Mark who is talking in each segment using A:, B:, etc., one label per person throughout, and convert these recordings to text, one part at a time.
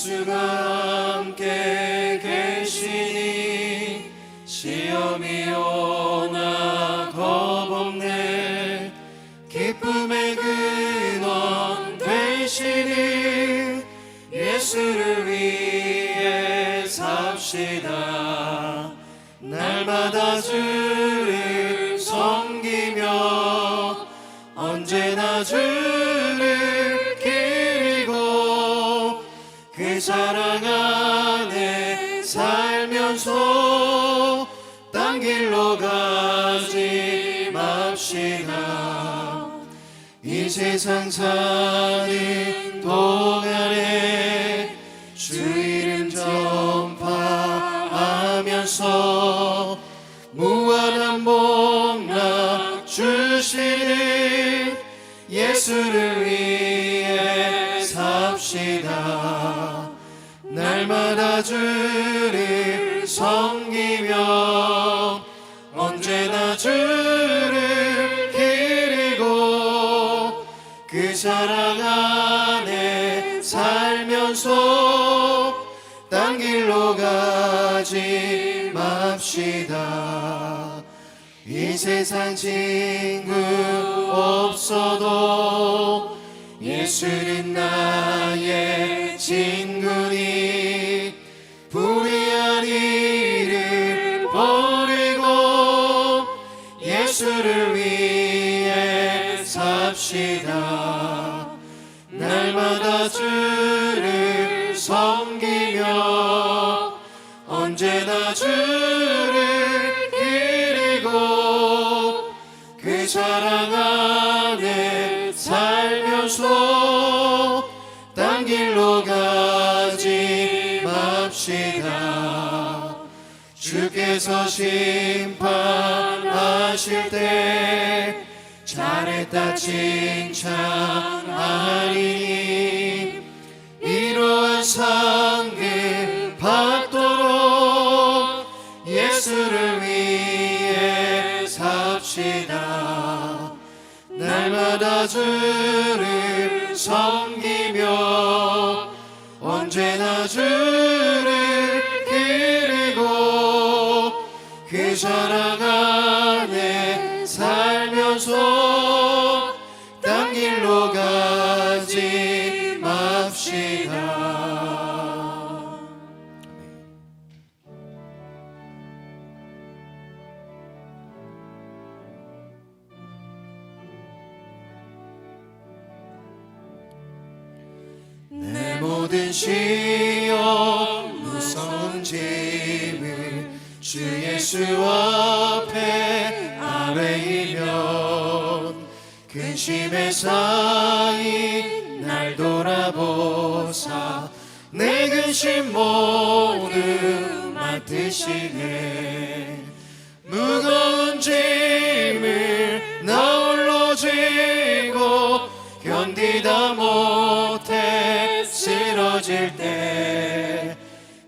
A: 예수가 함께 계시니 시험이 오나 겁없네. 기쁨의 근원 되시니 예수를 위해 삽시다. 날마다 주를 섬기며 언제나 주를 기리고 그 사랑 안에 살면서 딴 길로 가지 맙시다. 이 세상 사는 동안에 주 이름 전파하면서 무한한 복락 주시는 예수를 위해 삽시다. 날마다 주를 섬기며 언제나 주를 기리고 그 사랑 안에 살면서 딴 길로 가지 맙시다. 이 세상 친구 없어도 예수는 나의 친구니 불의한 일을 버리고 예수를 위해 삽시다. 날마다 주를 섬기며 언제나 주를 기리고 그 사랑 안에 살면서 딴 길로 가지 맙시다. 주께서 심판하실 때 잘했다 칭찬하리니 이러한 상급 받도록 예수를 위해 삽시다. 날마다 주를 섬기며 언제나 주를 기리고 그 사랑 안에 살면서 딴 길로 가지 맙시다. 내 모든 시험 무서운 짐을 주 예수 앞에 아뢰이면 근심에 쌓인 날 돌아보사 내 근심 모두 맡으시네. 무거운 짐을 나 홀로 지고 견디다 못해 쓰러질 때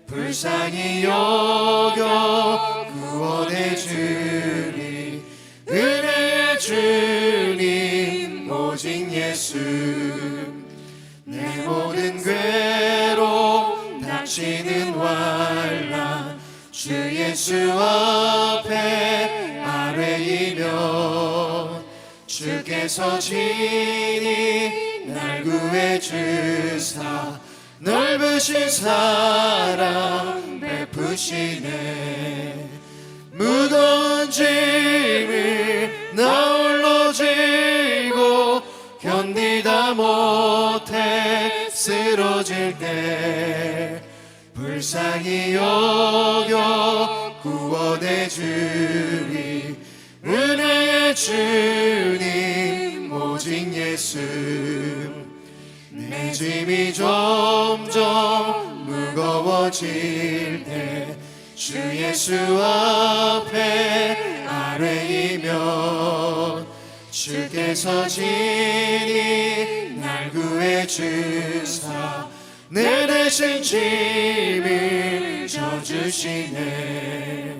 A: 불쌍히 여겨 구원해 주니 은혜의 주님 오직 예수. 내 모든 괴로움 닥치는 환난 주 예수 앞에 아뢰이면 주께서 친히 날 구해 주사 넓으신 사랑 베푸시네. 무거운 짐을 나 홀로 지고 견디다 못해 쓰러질 때 불쌍히 여겨 구원해 주니 은혜의 주님 오직 예수. 내 짐이 점점 무거워질 때 주 예수 앞에 아뢰이면 주께서 친히 날 구해 주사 내 대신 짐을 져주시네.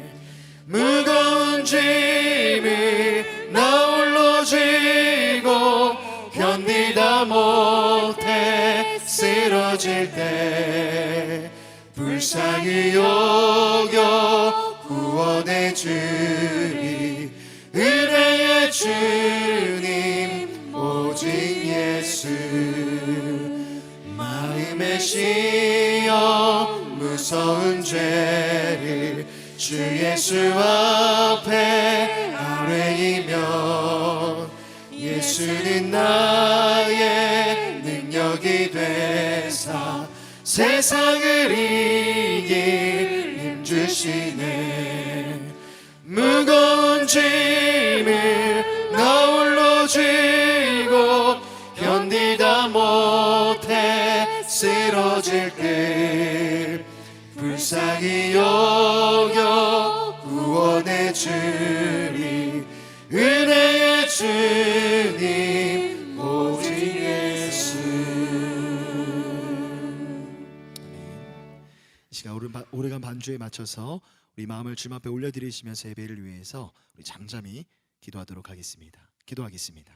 A: 무거운 짐을 나 홀로 지고 견디다 못해 쓰러질 때 불쌍히 여겨 구원해 주리. 은혜의 주님 오직 예수. 마음에 씌어 무서운 죄를 주 예수 앞에 아뢰이면 예수는 나의 능력이 되사 세상을 이길 힘 주시네. 무거운 짐을 나 홀로 쥐고 견디다 못해 쓰러질 때 불쌍히 여겨 구원해 주리. 은혜의 주님 오직 예수.
B: 이 시간 오래간 반주에 맞춰서 우리 마음을 주님 앞에 올려드리시면서 예배를 위해서 우리 잠잠히 기도하도록 하겠습니다. 기도하겠습니다.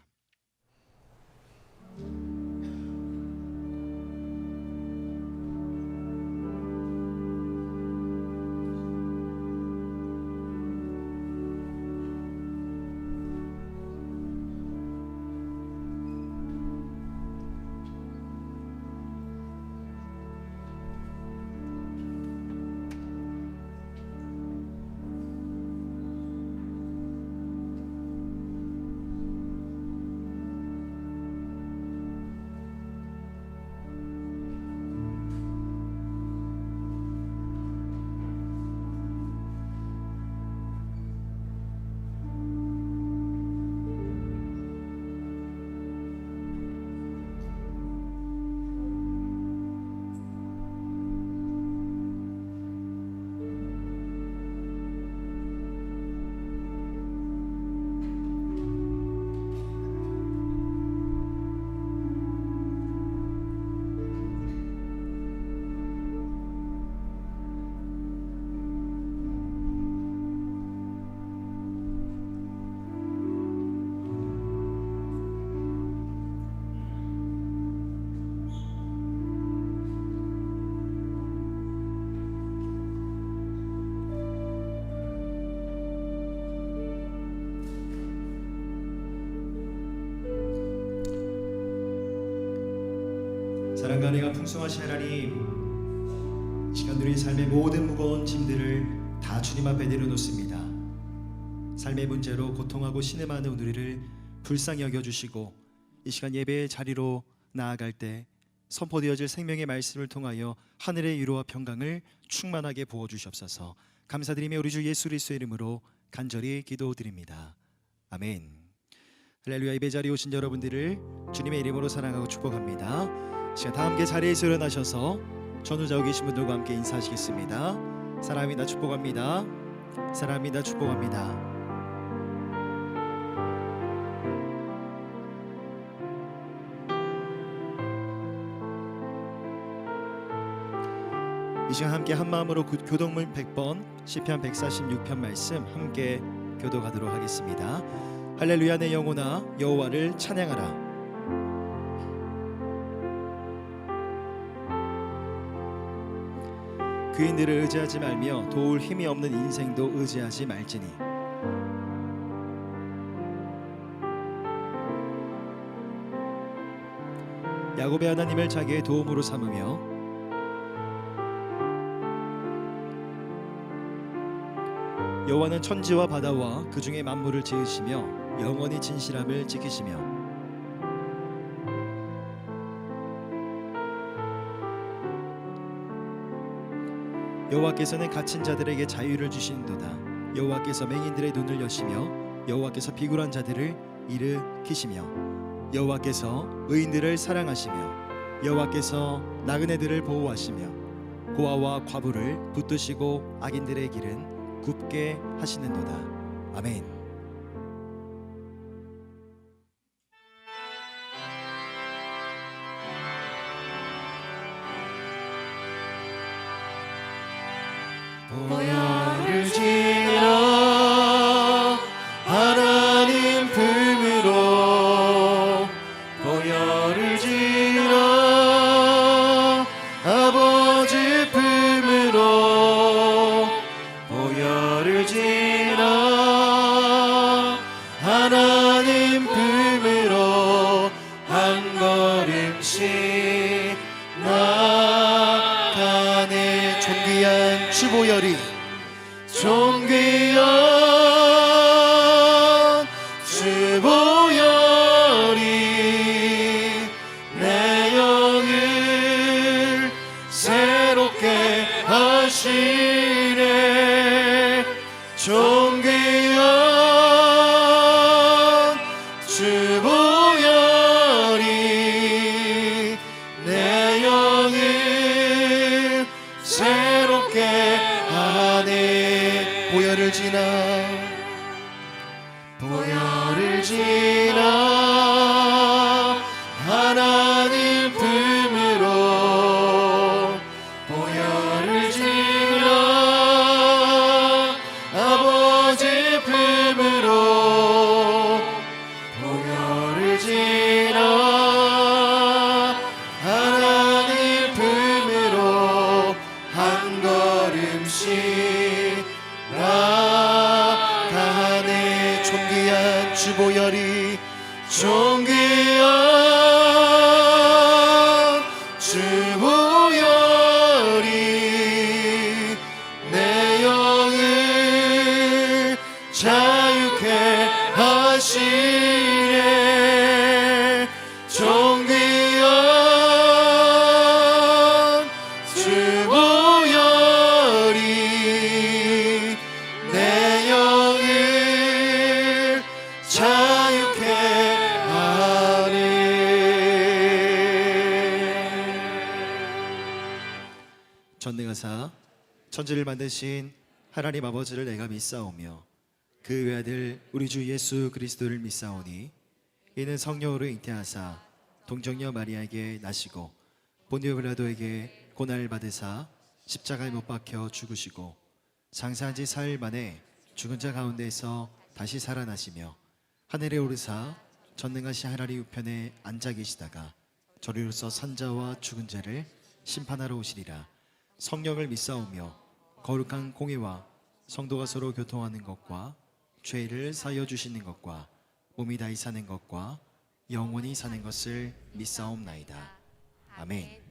B: 사랑과 은혜가 풍성하신 하나님, 시간 우리 삶의 모든 무거운 짐들을 다 주님 앞에 내려놓습니다. 삶의 문제로 고통하고 신음하는 우리를 불쌍히 여겨주시고 이 시간 예배의 자리로 나아갈 때 선포되어질 생명의 말씀을 통하여 하늘의 위로와 평강을 충만하게 부어주시옵소서. 감사드리며 우리 주 예수 그리스도의 이름으로 간절히 기도드립니다. 아멘. 할렐루야. 예배 자리에 오신 여러분들을 주님의 이름으로 사랑하고 축복합니다. 시간 다 함께 자리에서 일어나셔서 전후좌우 계신 분들과 함께 인사하시겠습니다. 사랑합니다. 축복합니다. 사랑합니다. 축복합니다. 이 시간 함께 한마음으로 교독문 100번 시편 146편 말씀 함께 교독하도록 하겠습니다. 할렐루야. 내 영혼아 여호와를 찬양하라. 그인들을 의지하지 말며 도울 힘이 없는 인생도 의지하지 말지니. 야곱의 하나님을 자기의 도움으로 삼으며 여호와는 천지와 바다와 그 중에 만물을 지으시며 영원히 진실함을 지키시며 여호와께서는 갇힌 자들에게 자유를 주시는도다. 여호와께서 맹인들의 눈을 여시며 여호와께서 비굴한 자들을 일으키시며 여호와께서 의인들을 사랑하시며 여호와께서 나그네들을 보호하시며 고아와 과부를 붙드시고 악인들의 길은 굽게 하시는도다. 아멘.
A: 보혈을 지라 하나님 품으로 보혈을 지라 존귀한 주보혈이 존귀한 주보혈이 내 영을 새롭게 하시네. 존귀한 주보혈이 내 영을 새롭게 하네. 보혈을 지나 하나님 품으로 보혈을 지나 아버지 품으로 보혈을 지나 하나님 품으로 한 걸음씩 나가네. 존귀한 주보혈이 존귀한 주보혈이 내 영을 자유케 하시네. 존귀한 주보혈이 내 영을 자유케 하네.
B: 전능하사 천지를 만드신 하나님 아버지를 내가 믿사오며 그 외아들 우리 주 예수 그리스도를 믿사오니 이는 성령으로 잉태하사 동정녀 마리아에게 나시고 본디오 빌라도에게 고난을 받으사 십자가에 못 박혀 죽으시고 장사한 지 사흘 만에 죽은 자 가운데에서 다시 살아나시며 하늘에 오르사 전능하신 하나님 우편에 앉아 계시다가 저리로서 산자와 죽은 자를 심판하러 오시리라. 성령을 믿사오며 거룩한 공회와 성도가 서로 교통하는 것과 죄를 사하여 주시는 것과 몸이 다히 사는 것과 영원히 사는 것을 믿사옵나이다. 아멘.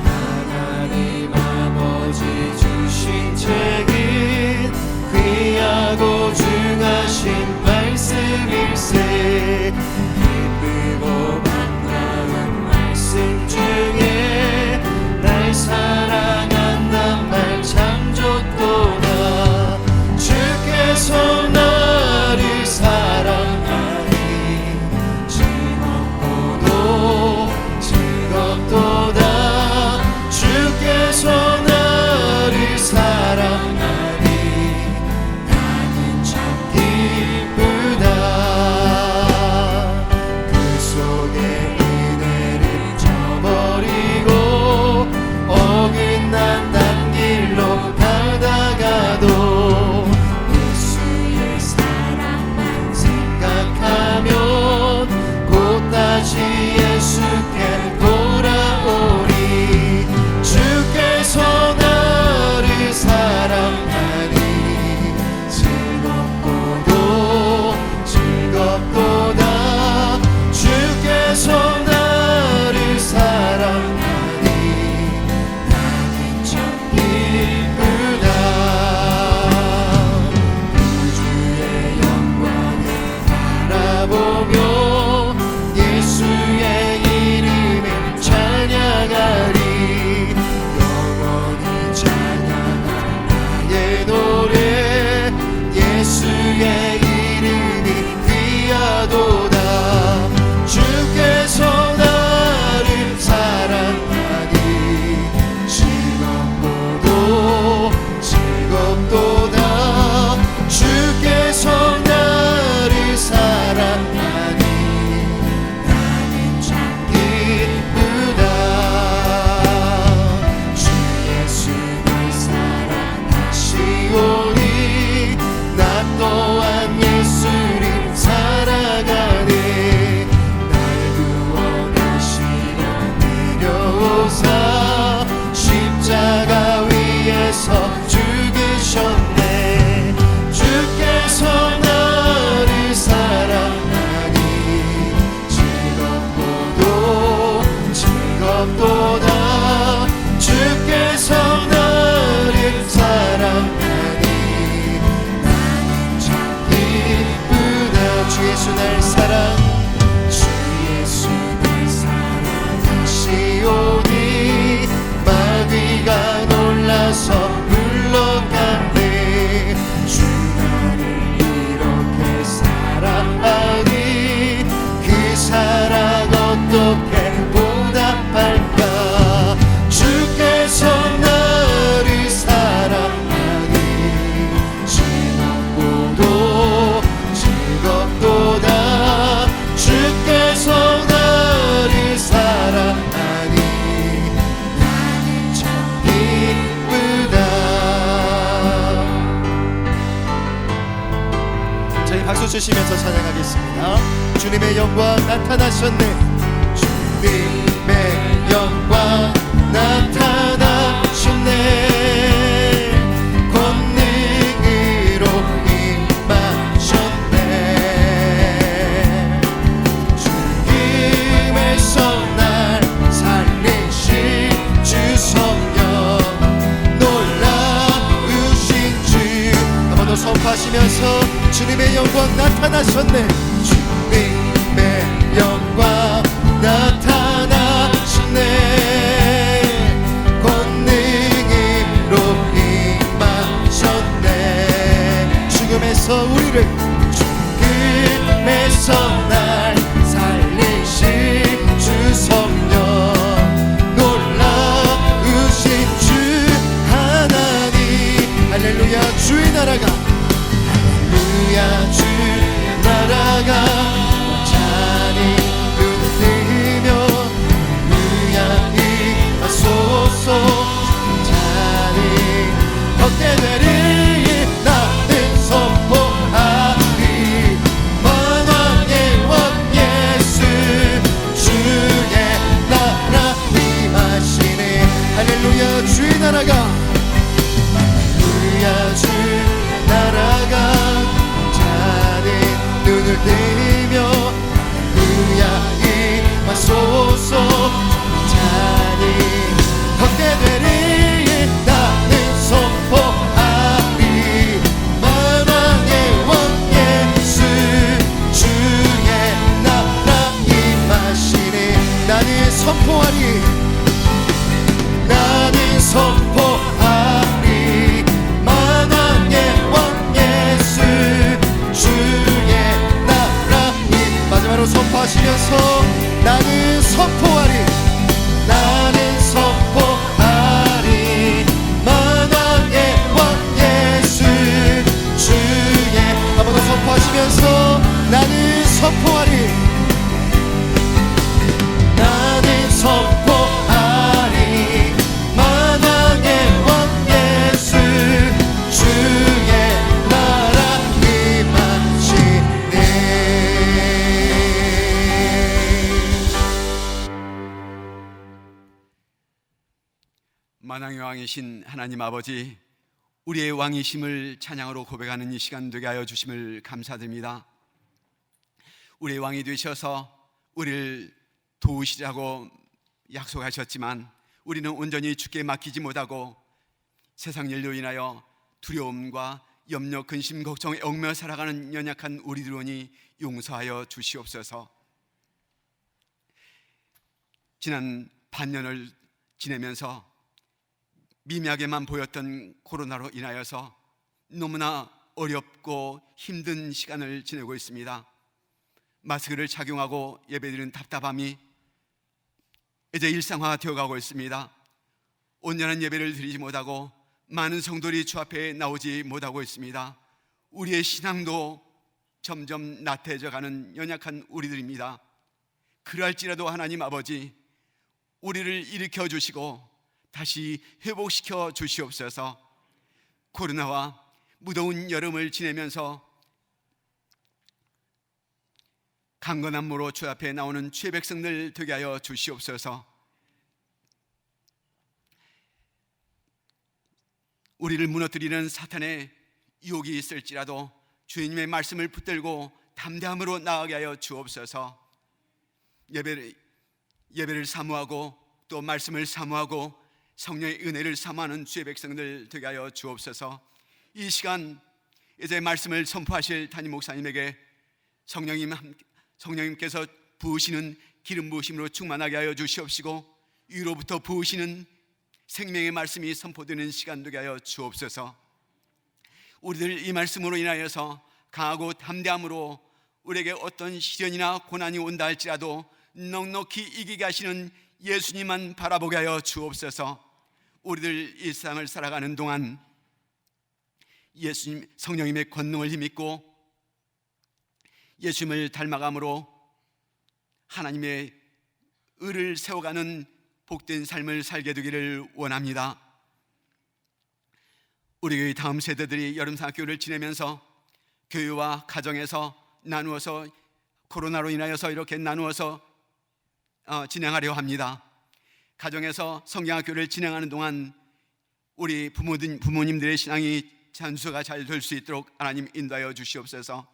A: 하나님 아버지 주신 책임 귀하고 중하신 말씀일세. 기쁘고 반가운 말씀 중에 날 사랑한단 말 참 좋도다. 주께서 나를 사랑하니 즐겁고도 즐겁도다. 주께서 나를 사랑하니 나는 참 기쁘다.
B: 박수 치시면서 찬양하겠습니다. 주님의 영광 나타나셨네. 주님의 영광 나타나셨네. 권능으로 임하셨네. 죽음에서 날 살리신 주 성령, 놀라우신 주. 한 번 더 선포하시면서 주님의 영광 나타나셨네. 주님의 영광 나타나셨네. 권능으로 임하셨네. 죽음에서 우리를, 죽음에서 날 살리신 주 성령, 놀라우신 주 하나님. 할렐루야. 주의 나라가, 할렐루야. 주의 나라가 완전히 눈을 할렐루야 임하소서. 자리 걷게 되리 나는 선포하리. 만왕의 왕 예수 주의 나라 임하시네. 할렐루야. 주의 나라가, 할렐루야. 주의 나라가 자리 눈을 뜨며 할렐루야 임하소서. 자리 걷게 되리 나는 선포하리. 만왕의 왕 예수 주의 나라 임하시니. 나는 선포하리. 나는 선포하리. 만왕의 왕 예수 주의 나라 임. 마지막으로 선포하시면서 나는 선포하리. 나는 선포하리. 만왕의 왕 예수 주의. 한 번 더 선포하시면서 나는 선포하리. 나는 선포하리. 만왕의 왕 예수 주의 나라 임하시네.
C: 만왕의 왕이신 하나님 아버지, 우리의 왕이심을 찬양으로 고백하는 이 시간 되게 하여 주심을 감사드립니다. 우리의 왕이 되셔서 우리를 도우시라고 약속하셨지만 우리는 온전히 주께 맡기지 못하고 세상 일로 인하여 두려움과 염려, 근심, 걱정에 얽매여 살아가는 연약한 우리들오니 용서하여 주시옵소서. 지난 반년을 지내면서 미미하게만 보였던 코로나로 인하여서 너무나 어렵고 힘든 시간을 지내고 있습니다. 마스크를 착용하고 예배드리는 답답함이 이제 일상화가 되어가고 있습니다. 온전한 예배를 드리지 못하고 많은 성도들이 주 앞에 나오지 못하고 있습니다. 우리의 신앙도 점점 나태해져가는 연약한 우리들입니다. 그럴지라도 하나님 아버지, 우리를 일으켜 주시고 다시 회복시켜 주시옵소서. 코로나와 무더운 여름을 지내면서 강건함으로 주 앞에 나오는 주의 백성들 되게 하여 주시옵소서. 우리를 무너뜨리는 사탄의 유혹이 있을지라도 주님의 말씀을 붙들고 담대함으로 나아가게 하여 주옵소서. 예배를 사모하고 또 말씀을 사모하고 성령의 은혜를 사모하는 주의 백성들 되게 하여 주옵소서. 이 시간 이제 말씀을 선포하실 담임 목사님에게 성령님께서 부으시는 기름 부으심으로 충만하게 하여 주시옵시고, 위로부터 부으시는 생명의 말씀이 선포되는 시간 되게 하여 주옵소서. 우리들 이 말씀으로 인하여서 강하고 담대함으로 우리에게 어떤 시련이나 고난이 온다 할지라도 넉넉히 이기게 하시는 예수님만 바라보게 하여 주옵소서. 우리들 일상을 살아가는 동안 예수님 성령님의 권능을 힘입고 예수님을 닮아감으로 하나님의 의를 세워가는 복된 삶을 살게 되기를 원합니다. 우리 다음 세대들이 여름방학교를 지내면서 교회와 가정에서 나누어서 코로나로 인하여서 이렇게 나누어서 진행하려 합니다. 가정에서 성경학교를 진행하는 동안 우리 부모님들의 신앙이 전수가 잘 될 수 있도록 하나님 인도하여 주시옵소서.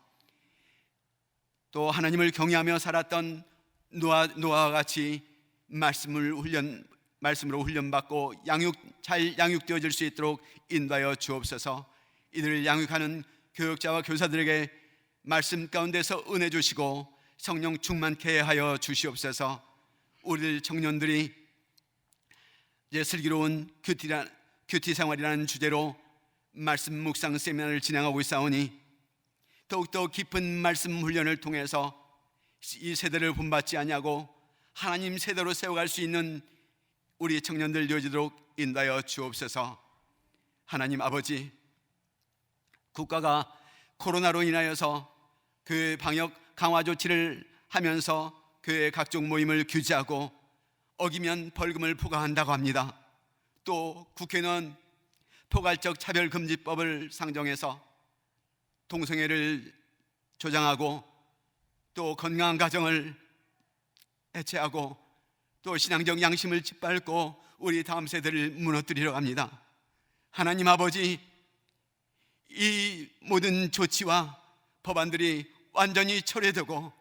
C: 또 하나님을 경외하며 살았던 노아와 같이 말씀으로 훈련받고 잘 양육되어질 수 있도록 인도하여 주옵소서. 이들을 양육하는 교육자와 교사들에게 말씀 가운데서 은혜 주시고 성령 충만케 하여 주시옵소서. 우리들 청년들이 이제 슬기로운 큐티 생활이라는 주제로 말씀 묵상 세미나를 진행하고 있사오니 더욱더 깊은 말씀 훈련을 통해서 이 세대를 본받지 아니하고 하나님 세대로 세워갈 수 있는 우리 청년들 되어지도록 인도하여 주옵소서. 하나님 아버지, 국가가 코로나로 인하여서 그 방역 강화 조치를 하면서 교회 각종 모임을 규제하고 어기면 벌금을 부과한다고 합니다. 또 국회는 포괄적 차별금지법을 상정해서 동성애를 조장하고 또 건강한 가정을 해체하고 또 신앙적 양심을 짓밟고 우리 다음 세대를 무너뜨리려 합니다. 하나님 아버지, 이 모든 조치와 법안들이 완전히 철회되고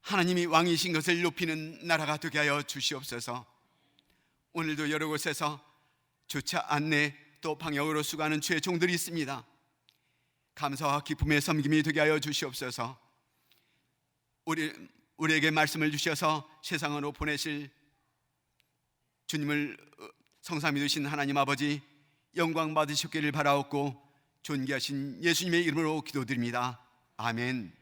C: 하나님이 왕이신 것을 높이는 나라가 되게 하여 주시옵소서. 오늘도 여러 곳에서 조차 안내 또 방역으로 수고하는 주의 종들이 있습니다. 감사와 기쁨의 섬김이 되게 하여 주시옵소서. 우리에게 말씀을 주셔서 세상으로 보내실 주님을 성삼 믿으신 하나님 아버지, 영광 받으셨기를 바라옵고 존귀하신 예수님의 이름으로 기도드립니다. 아멘.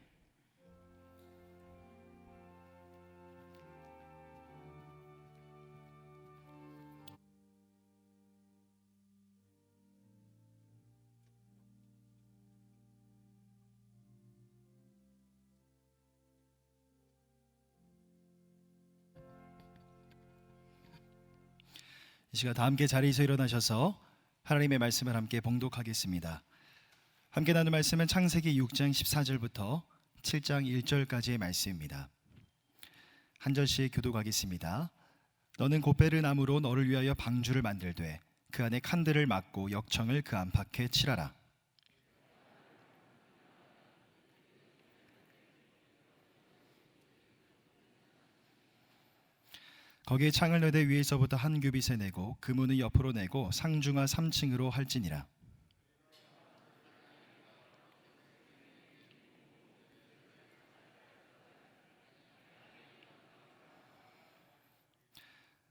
B: 이 시간 다 함께 자리에서 일어나셔서 하나님의 말씀을 함께 봉독하겠습니다. 함께 나눌 말씀은 창세기 6장 14절부터 7장 1절까지의 말씀입니다. 한 절씩 교독하겠습니다. 너는 곱베르 나무로 너를 위하여 방주를 만들되 그 안에 칸들을 막고 역청을 그 안팎에 칠하라. 거기에 창을 내되 위에서부터 한 규빗에 내고 그 문을 옆으로 내고 상중하 3층으로 할지니라.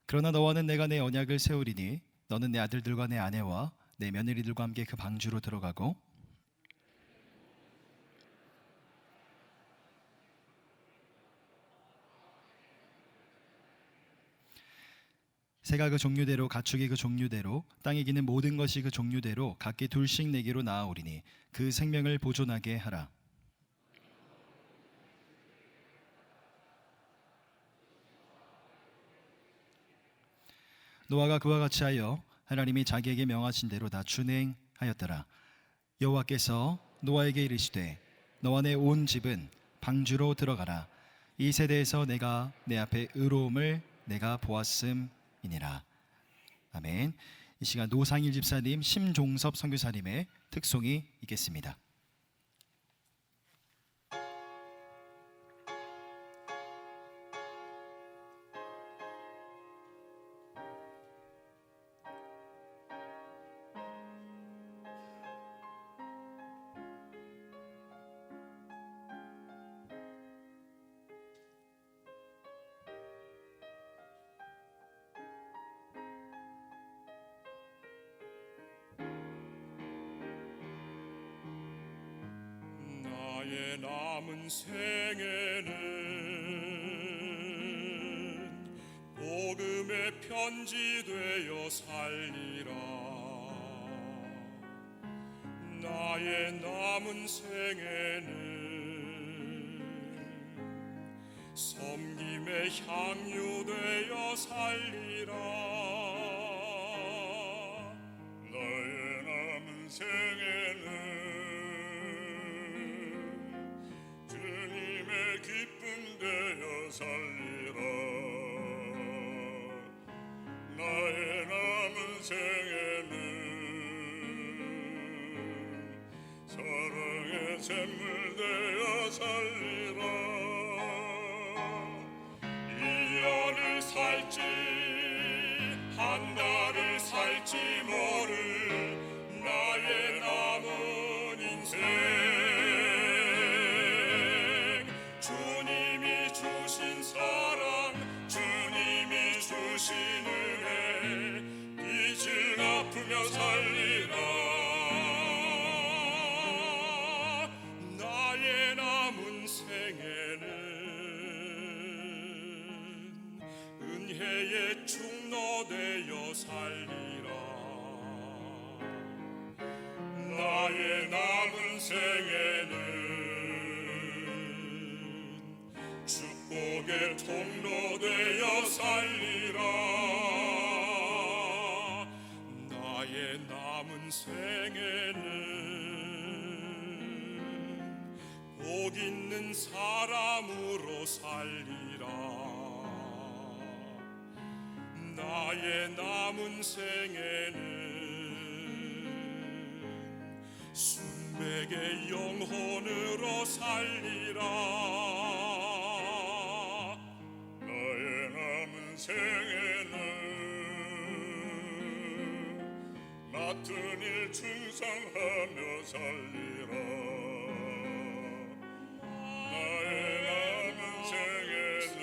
B: 그러나 너와는 내가 내 언약을 세우리니 너는 내 아들들과 내 아내와 내 며느리들과 함께 그 방주로 들어가고 새가 그 종류대로 가축이 그 종류대로 땅에 기는 모든 것이 그 종류대로 각기 둘씩 내게로 나아오리니 그 생명을 보존하게 하라. 노아가 그와 같이 하여 하나님이 자기에게 명하신 대로 다 준행하였더라. 여호와께서 노아에게 이르시되 너와 내 온 집은 방주로 들어가라. 이 세대에서 내가 내 앞에 의로움을 내가 보았음이니라. 아멘. 이 시간 노상일 집사님, 심종섭 선교사님의 특송이 있겠습니다.
A: 나의 남은 생에는 복음의 편지되어 살리라. 나의 남은 생에는 섬김의 향유되어 살리라. 나의 남은 생에는 살리라. 나의 남은 생에는 사랑의 샘물 되어 살리라. 1년을 살지 한 달을 살지 모를 나의 남은 인생, 주님이 주신 사랑, 주님이 주신 은혜, 빚을 갚으며 살리라. 나의 남은 생에는 은혜의 충로 되어 살리라. 나의 남은 생에는 축복의 통로 되어 살리라. 나의 남은 생에는 복 있는 사람으로 살리라. 나의 남은 생에는 순백의 영혼으로 살리라. 나의 남은 생에는 맡은 일 충성하며 살리라. 나의 남은 생에는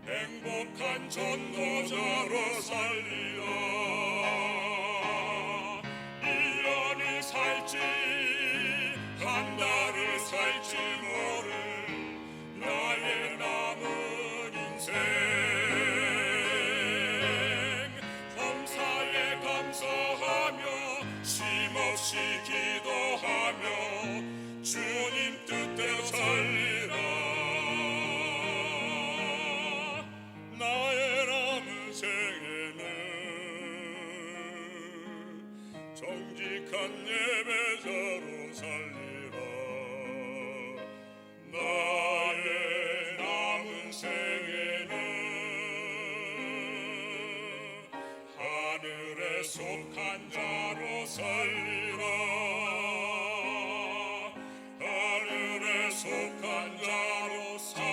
A: 행복한 전도자로 살리라. 1년을 살지 한 달을 살지 모를 나의 남은 인생, 범사에 감사하며 쉼없이 기도하며 주님 뜻대로 살리라. 나의 남은 생에는 정직한 예배자로 살리라. 나의 남은 생에는 하늘에 속한 자로 살리라. 하늘에 속한 자로 살리라.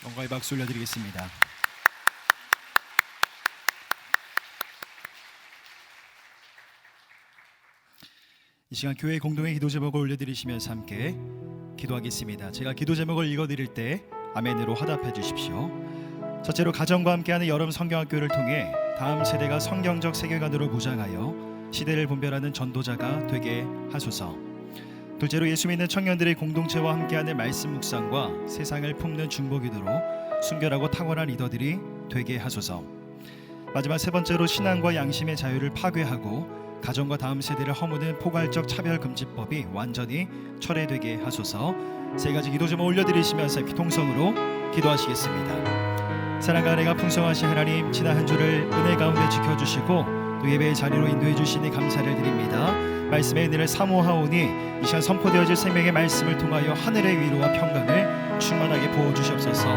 B: 영광의 박수 올려드리겠습니다. 이 시간 교회 공동의 기도 제목을 올려드리시면서 함께 기도하겠습니다. 제가 기도 제목을 읽어드릴 때 아멘으로 화답해 주십시오. 첫째로 가정과 함께하는 여름 성경학교를 통해 다음 세대가 성경적 세계관으로 무장하여 시대를 분별하는 전도자가 되게 하소서. 둘째로 예수 믿는 청년들의 공동체와 함께하는 말씀 묵상과 세상을 품는 중보기도로 순결하고 탁월한 리더들이 되게 하소서. 마지막 세 번째로 신앙과 양심의 자유를 파괴하고 가정과 다음 세대를 허무는 포괄적 차별금지법이 완전히 철회되게 하소서. 세 가지 기도 제목 올려드리시면서 통성으로 기도하시겠습니다. 사랑과 은혜가 풍성하신 하나님, 지난 한 주를 은혜 가운데 지켜주시고 또 예배의 자리로 인도해 주시니 감사를 드립니다. 말씀의 은혜를 사모하오니 이 시간 선포되어질 생명의 말씀을 통하여 하늘의 위로와 평강을 충만하게 부어주시옵소서.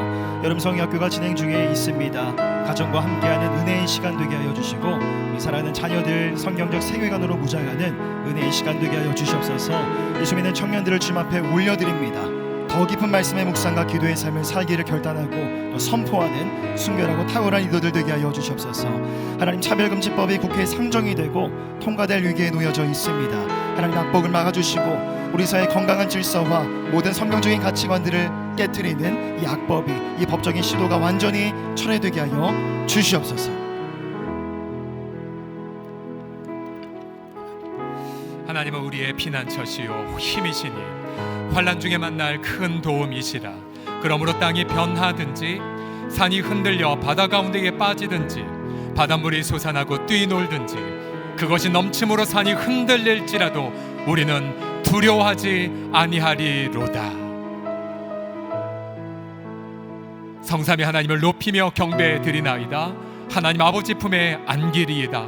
B: 여름 성경학교가 진행 중에 있습니다. 가정과 함께하는 은혜의 시간 되게 하여 주시고 우리 사랑하는 자녀들 성경적 세계관으로 무장하는 은혜의 시간 되게 하여 주시옵소서. 예수 믿는 청년들을 주님 앞에 올려드립니다. 더 깊은 말씀의 묵상과 기도의 삶을 살기를 결단하고 또 선포하는 순결하고 탁월한 리더들 되게 하여 주시옵소서. 하나님, 차별금지법이 국회에 상정이 되고 통과될 위기에 놓여져 있습니다. 하나님, 악법을 막아주시고 우리 사회의 건강한 질서와 모든 성경적인 가치관들을 깨트리는 이 악법이, 이 법적인 시도가 완전히 철회되게 하여 주시옵소서.
D: 하나님은 우리의 피난처시요 힘이시니 환난 중에 만날 큰 도움이시라. 그러므로 땅이 변하든지 산이 흔들려 바다 가운데에 빠지든지 바닷물이 솟아나고 뛰놀든지 그것이 넘침으로 산이 흔들릴지라도 우리는 두려워하지 아니하리로다. 성삼위 하나님을 높이며 경배드리나이다. 하나님 아버지 품에 안기리이다.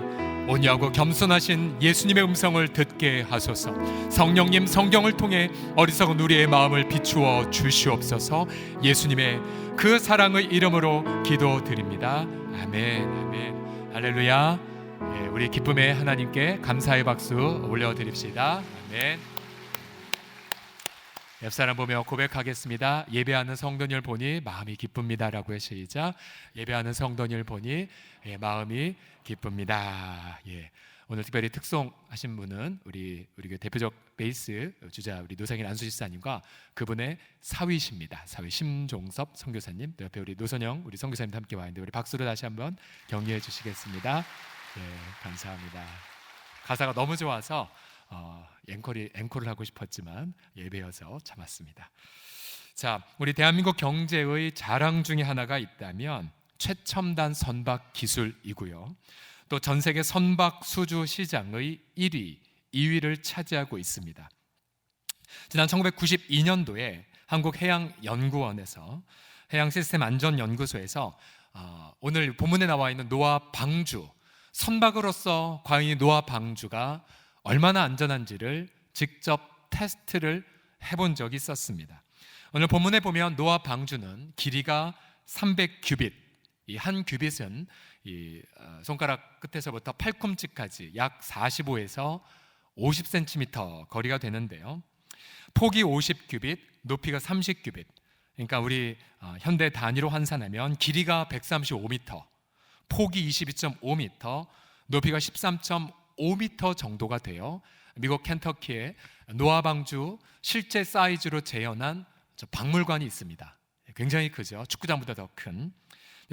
D: 온유하고 겸손하신 예수님의 음성을 듣게 하소서. 성령님, 성경을 통해 어리석은 우리의 마음을 비추어 주시옵소서. 예수님의 그 사랑의 이름으로 기도드립니다. 아멘, 아멘. 할렐루야. 우리 기쁨의 하나님께 감사의 박수 올려드립시다. 아멘. 옆사람 보며 고백하겠습니다. 예배하는 성도님을 보니 마음이 기쁩니다라고 시작. 예배하는 성도님을 보니 마음이 기쁩니다. 오늘 특별히 특송하신 분은 우리 대표적 베이스 주자 우리 노상인 안수지 사님과 그분의 사위십니다. 사위 심종섭 선교사님, 옆에 우리 노선영 우리 선교사님도 함께 와 있는데 우리 박수로 다시 한번 격려해 주시겠습니다. 감사합니다. 가사가 너무 좋아서 앵콜을 하고 싶었지만 예배여서 참았습니다. 자, 우리 대한민국 경제의 자랑 중에 하나가 있다면 최첨단 선박 기술이고요. 또 전 세계 선박 수주 시장의 1위, 2위를 차지하고 있습니다. 지난 1992년도에 한국해양연구원에서 해양시스템안전연구소에서 오늘 본문에 나와 있는 노아 방주, 선박으로서 과연 이 노아 방주가 얼마나 안전한지를 직접 테스트를 해본 적이 있었습니다. 오늘 본문에 보면 노아 방주는 길이가 300규빗, 이 한 규빗은 이 손가락 끝에서부터 팔꿈치까지 약 45에서 50cm 거리가 되는데요. 폭이 50규빗, 높이가 30규빗. 그러니까 우리 현대 단위로 환산하면 길이가 135m, 폭이 22.5m, 높이가 13.5m 정도가 돼요. 미국 켄터키의 노아 방주 실제 사이즈로 재현한 박물관이 있습니다. 굉장히 크죠. 축구장보다 더 큰.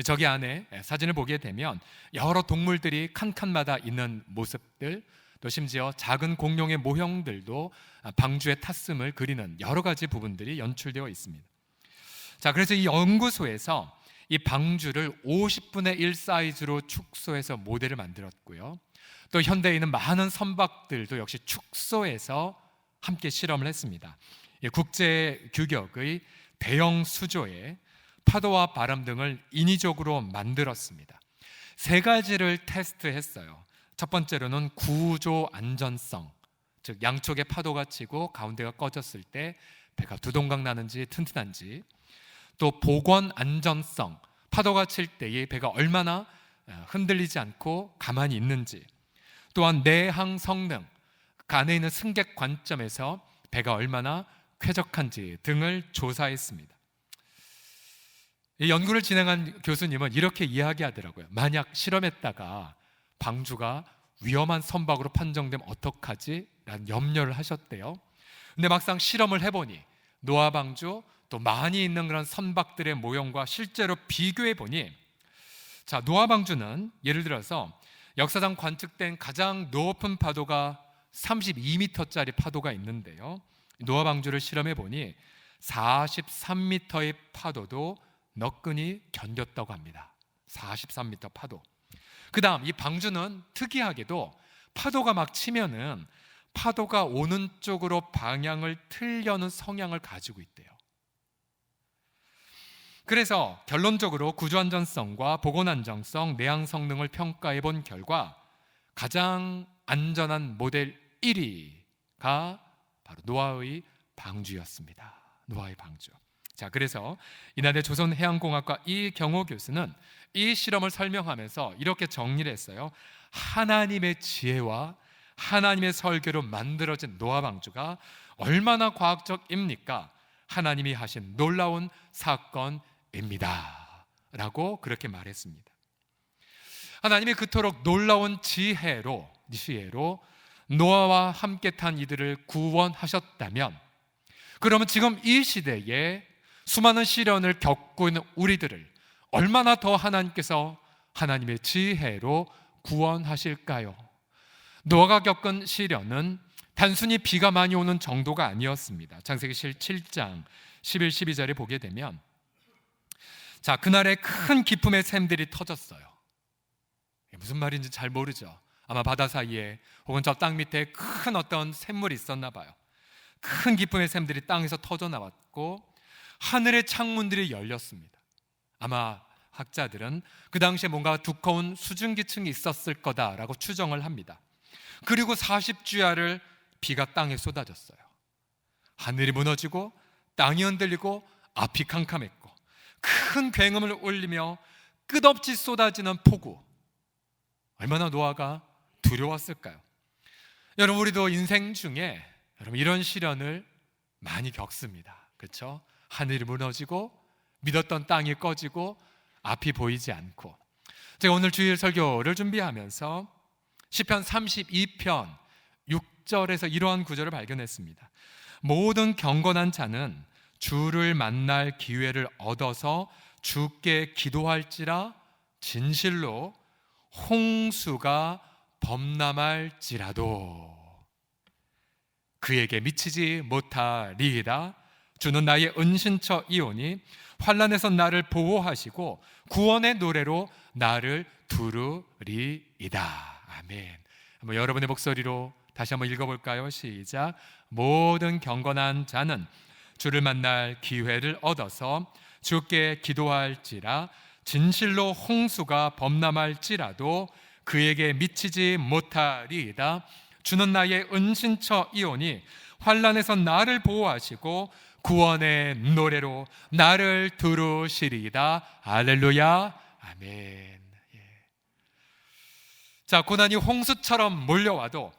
D: 저기 안에 사진을 보게 되면 여러 동물들이 칸칸마다 있는 모습들, 또 심지어 작은 공룡의 모형들도 방주의 탔음을 그리는 여러 가지 부분들이 연출되어 있습니다. 자, 그래서 이 연구소에서 이 방주를 50분의 1 사이즈로 축소해서 모델을 만들었고요. 또 현대에 있는 많은 선박들도 역시 축소해서 함께 실험을 했습니다. 국제 규격의 대형 수조에 파도와 바람 등을 인위적으로 만들었습니다. 3가지를 테스트했어요. 첫 번째로는 구조 안전성, 즉 양쪽에 파도가 치고 가운데가 꺼졌을 때 배가 두동강 나는지 튼튼한지, 또 보건 안전성, 파도가 칠 때에 배가 얼마나 흔들리지 않고 가만히 있는지, 또한 내항 성능, 그 안에 있는 승객 관점에서 배가 얼마나 쾌적한지 등을 조사했습니다. 이 연구를 진행한 교수님은 이렇게 이야기하더라고요. 만약 실험했다가 방주가 위험한 선박으로 판정되면 어떡하지? 라는 염려를 하셨대요. 근데 막상 실험을 해보니 노아 방주 또 많이 있는 그런 선박들의 모형과 실제로 비교해 보니, 자, 노아 방주는 예를 들어서 역사상 관측된 가장 높은 파도가 32m짜리 파도가 있는데요. 노아 방주를 실험해 보니 43m의 파도도 너끈히 견뎠다고 합니다. 43m 파도. 그 다음 이 방주는 특이하게도 파도가 막 치면은 파도가 오는 쪽으로 방향을 틀려는 성향을 가지고 있대요. 그래서 결론적으로 구조안전성과 보건안정성, 내항 성능을 평가해 본 결과 가장 안전한 모델 1위가 바로 노아의 방주였습니다. 노아의 방주. 자, 그래서 이날의 조선해양공학과 이경호 교수는 이 실험을 설명하면서 이렇게 정리를 했어요. 하나님의 지혜와 하나님의 설계로 만들어진 노아 방주가 얼마나 과학적입니까? 하나님이 하신 놀라운 사건입니다 라고 그렇게 말했습니다. 하나님이 그토록 놀라운 지혜로 노아와 함께 탄 이들을 구원하셨다면, 그러면 지금 이 시대에 수많은 시련을 겪고 있는 우리들을 얼마나 더 하나님께서 하나님의 지혜로 구원하실까요? 노아가 겪은 시련은 단순히 비가 많이 오는 정도가 아니었습니다. 창세기 7장 11, 12절에 보게 되면, 자, 그날에 큰 기쁨의 샘들이 터졌어요. 무슨 말인지 잘 모르죠. 아마 바다 사이에 혹은 저 땅 밑에 큰 어떤 샘물이 있었나 봐요. 큰 기쁨의 샘들이 땅에서 터져 나왔고 하늘의 창문들이 열렸습니다. 아마 학자들은 그 당시에 뭔가 두꺼운 수증기층이 있었을 거다라고 추정을 합니다. 그리고 40주야를 비가 땅에 쏟아졌어요. 하늘이 무너지고 땅이 흔들리고 앞이 캄캄했고 큰 굉음을 울리며 끝없이 쏟아지는 폭우. 얼마나 노아가 두려웠을까요? 여러분, 우리도 인생 중에 여러분 이런 시련을 많이 겪습니다. 그렇죠? 하늘이 무너지고 믿었던 땅이 꺼지고 앞이 보이지 않고. 제가 오늘 주일 설교를 준비하면서 시편 32편 6절에서 이러한 구절을 발견했습니다. 모든 경건한 자는 주를 만날 기회를 얻어서 주께 기도할지라 진실로 홍수가 범람할지라도 그에게 미치지 못하리이다. 주는 나의 은신처 이오니 환난에서 나를 보호하시고 구원의 노래로 나를 두르리이다. 아멘. 한번 여러분의 목소리로 다시 한번 읽어볼까요? 시작. 모든 경건한 자는 주를 만날 기회를 얻어서 주께 기도할지라 진실로 홍수가 범람할지라도 그에게 미치지 못하리이다. 주는 나의 은신처이오니 환난에서 나를 보호하시고 구원의 노래로 나를 두르시리이다. 할렐루야. 아멘. 자, 고난이 홍수처럼 몰려와도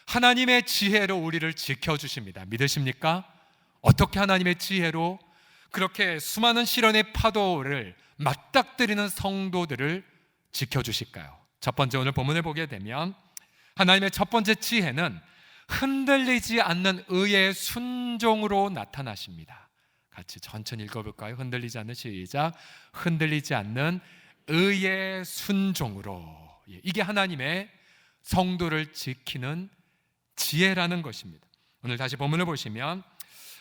D: 하나님의 지혜로 우리를 지켜주십니다. 믿으십니까? 어떻게 하나님의 지혜로 그렇게 수많은 시련의 파도를 맞닥뜨리는 성도들을 지켜주실까요? 첫 번째, 오늘 본문을 보게 되면 하나님의 첫 번째 지혜는 흔들리지 않는 의의 순종으로 나타나십니다. 같이 천천히 읽어볼까요? 흔들리지 않는, 시작. 흔들리지 않는 의의 순종으로. 이게 하나님의 성도를 지키는 지혜라는 것입니다. 오늘 다시 본문을 보시면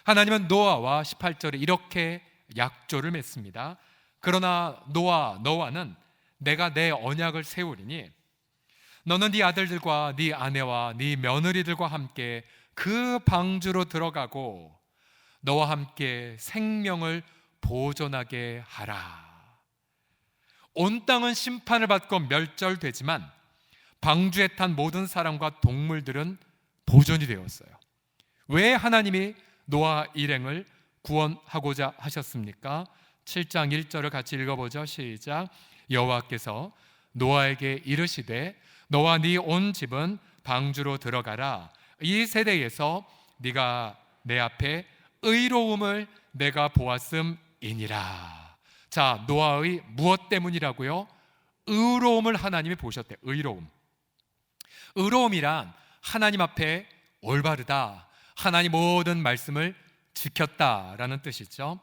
D: 하나님은 노아와 18절에 이렇게 약조를 맺습니다. 그러나 너와는 내가 내 언약을 세우리니 너는 네 아들들과 네 아내와 네 며느리들과 함께 그 방주로 들어가고 너와 함께 생명을 보존하게 하라. 온 땅은 심판을 받고 멸절되지만 방주에 탄 모든 사람과 동물들은 보존이 되었어요. 왜 하나님이 노아 일행을 구원하고자 하셨습니까? 7장 1절을 같이 읽어보죠. 시작. 여호와께서 노아에게 이르시되 너와 네 온 집은 방주로 들어가라. 이 세대에서 네가 내 앞에 의로움을 내가 보았음이니라. 자, 노아의 무엇 때문이라고요? 의로움을 하나님이 보셨대. 의로움이란 하나님 앞에 올바르다, 하나님 모든 말씀을 지켰다라는 뜻이죠.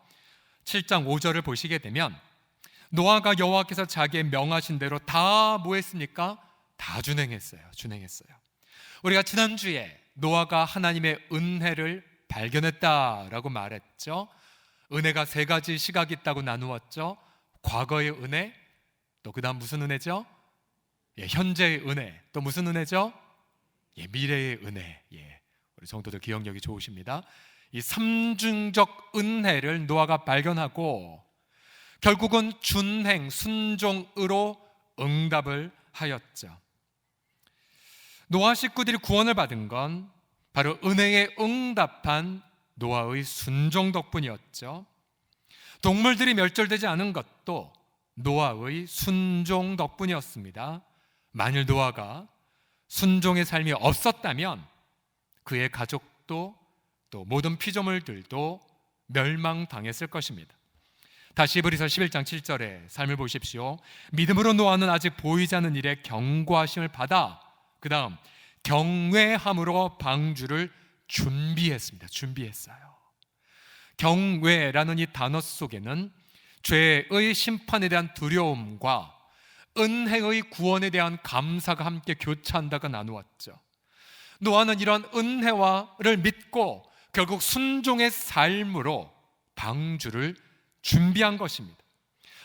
D: 7장 5절을 보시게 되면 노아가 여호와께서 자기의 명하신 대로 다 뭐 했습니까? 다 준행했어요. 우리가 지난주에 노아가 하나님의 은혜를 발견했다라고 말했죠. 은혜가 세 가지 시각이 있다고 나누었죠. 과거의 은혜, 또 그 다음 무슨 은혜죠? 현재의 은혜, 또 무슨 은혜죠? 미래의 은혜. 우리 성도들 기억력이 좋으십니다. 이 삼중적 은혜를 노아가 발견하고 결국은 준행, 순종으로 응답을 하였죠. 노아 식구들이 구원을 받은 건 바로 은혜에 응답한 노아의 순종 덕분이었죠. 동물들이 멸절되지 않은 것도 노아의 순종 덕분이었습니다. 만일 노아가 순종의 삶이 없었다면 그의 가족도 또 모든 피조물들도 멸망당했을 것입니다. 다시 히브리서 11장 7절의 삶을 보십시오. 믿음으로 노아는 아직 보이지 않는 일에 경고하심을 받아 그 다음 경외함으로 방주를 준비했어요. 경외라는 이 단어 속에는 죄의 심판에 대한 두려움과 은혜의 구원에 대한 감사가 함께 교차한다고 나누었죠. 노아는 이런 은혜와를 믿고 결국 순종의 삶으로 방주를 준비한 것입니다.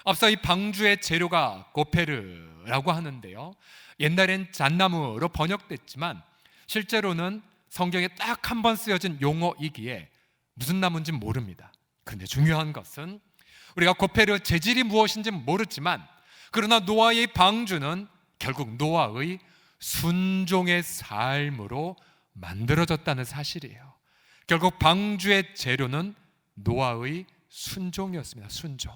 D: 앞서 이 방주의 재료가 고페르라고 하는데요, 옛날엔 잣나무로 번역됐지만 실제로는 성경에 딱 한 번 쓰여진 용어이기에 무슨 나무인지 모릅니다. 그런데 중요한 것은 우리가 고페르 재질이 무엇인지 모르지만 그러나 노아의 방주는 결국 노아의 순종의 삶으로 만들어졌다는 사실이에요. 결국 방주의 재료는 노아의 순종이었습니다. 순종.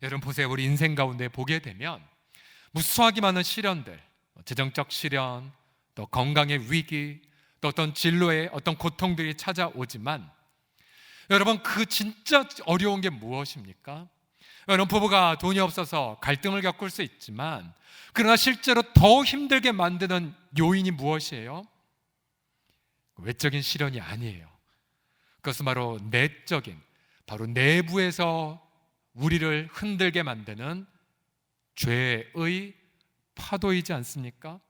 D: 여러분 보세요. 우리 인생 가운데 보게 되면 무수하게 많은 시련들, 재정적 시련, 또 건강의 위기, 또 어떤 진로의 어떤 고통들이 찾아오지만 여러분 그 진짜 어려운 게 무엇입니까? 여러분 부부가 돈이 없어서 갈등을 겪을 수 있지만 그러나 실제로 더 힘들게 만드는 요인이 무엇이에요? 외적인 시련이 아니에요. 그것은 바로 내적인, 바로 내부에서 우리를 흔들게 만드는 죄의 파도이지 않습니까?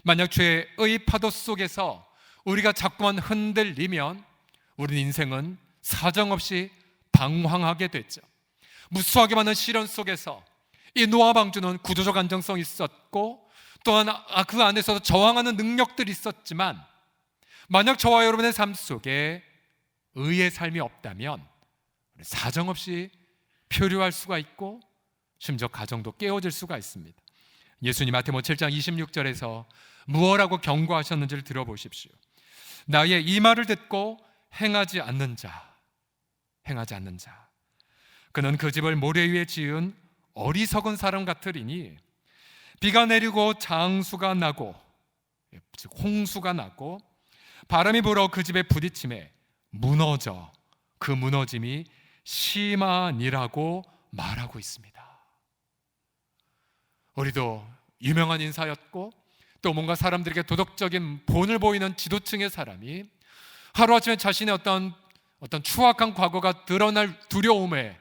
D: 만약 죄의 파도 속에서 우리가 자꾸만 흔들리면 우리 인생은 사정없이 방황하게 됐죠. 무수하게 많은 시련 속에서 이 노아 방주는 구조적 안정성이 있었고 또한 그 안에서도 저항하는 능력들이 있었지만 만약 저와 여러분의 삶 속에 의의 삶이 없다면 사정없이 표류할 수가 있고 심지어 가정도 깨어질 수가 있습니다. 예수님 마태복음 7장 26절에서 무엇라고 경고하셨는지를 들어보십시오. 나의 이 말을 듣고 행하지 않는 자 그는 그 집을 모래 위에 지은 어리석은 사람 같으리니 비가 내리고 장수가 나고 즉 홍수가 나고 바람이 불어 그 집에 부딪힘에 무너져 그 무너짐이 심하니라고 말하고 있습니다. 우리도 유명한 인사였고 또 뭔가 사람들에게 도덕적인 본을 보이는 지도층의 사람이 하루아침에 자신의 어떤 추악한 과거가 드러날 두려움에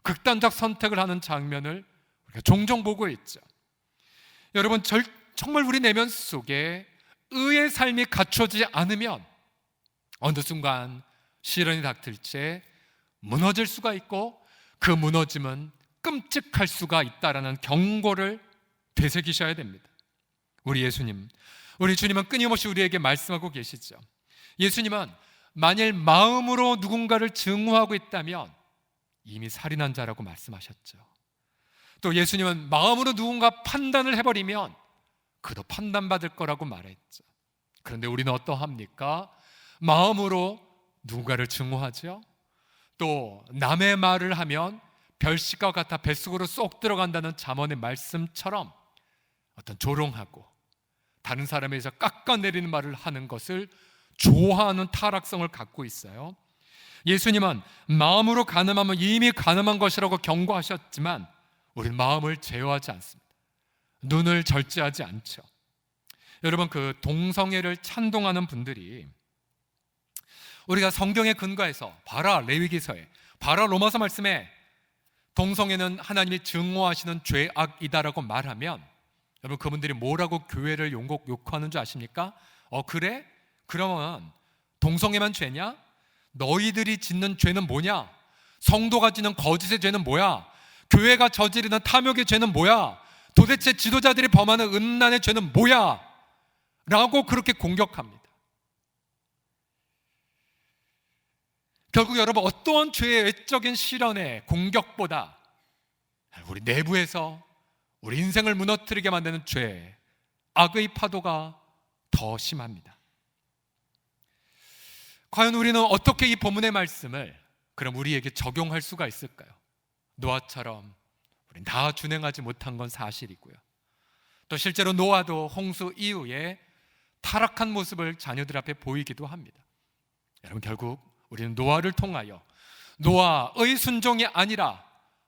D: 극단적 선택을 하는 장면을 우리가 종종 보고 있죠. 여러분 정말 우리 내면 속에 의의 삶이 갖춰지지 않으면 어느 순간 시련이 닥칠채 무너질 수가 있고 그 무너짐은 끔찍할 수가 있다라는 경고를 되새기셔야 됩니다. 우리 주님은 끊임없이 우리에게 말씀하고 계시죠. 예수님은 만일 마음으로 누군가를 증오하고 있다면 이미 살인한 자라고 말씀하셨죠. 또 예수님은 마음으로 누군가 판단을 해버리면 그도 판단받을 거라고 말했죠. 그런데 우리는 어떠합니까? 마음으로 누군가를 증오하죠. 또 남의 말을 하면 별식과 같아 뱃속으로 쏙 들어간다는 잠언의 말씀처럼 어떤 조롱하고 다른 사람에 대해서 깎아내리는 말을 하는 것을 좋아하는 타락성을 갖고 있어요. 예수님은 마음으로 간음하면 이미 간음한 것이라고 경고하셨지만 우리는 마음을 제어하지 않습니다. 눈을 절제하지 않죠. 여러분 그 동성애를 찬동하는 분들이 우리가 성경에 근거해서 봐라 레위기서에 봐라 로마서 말씀에 동성애는 하나님이 증오하시는 죄악이다라고 말하면 여러분 그분들이 뭐라고 교회를 욕하는 줄 아십니까? 그래? 그러면 동성애만 죄냐? 너희들이 짓는 죄는 뭐냐? 성도가 짓는 거짓의 죄는 뭐야? 교회가 저지르는 탐욕의 죄는 뭐야? 도대체 지도자들이 범하는 음란의 죄는 뭐야? 라고 그렇게 공격합니다. 결국 여러분 어떠한 죄의 외적인 시련의 공격보다 우리 내부에서 우리 인생을 무너뜨리게 만드는 죄, 악의 파도가 더 심합니다. 과연 우리는 어떻게 이 본문의 말씀을 그럼 우리에게 적용할 수가 있을까요? 노아처럼 우리는 다 준행하지 못한 건 사실이고요. 또 실제로 노아도 홍수 이후에 타락한 모습을 자녀들 앞에 보이기도 합니다. 여러분 결국 우리는 노아를 통하여 노아의 순종이 아니라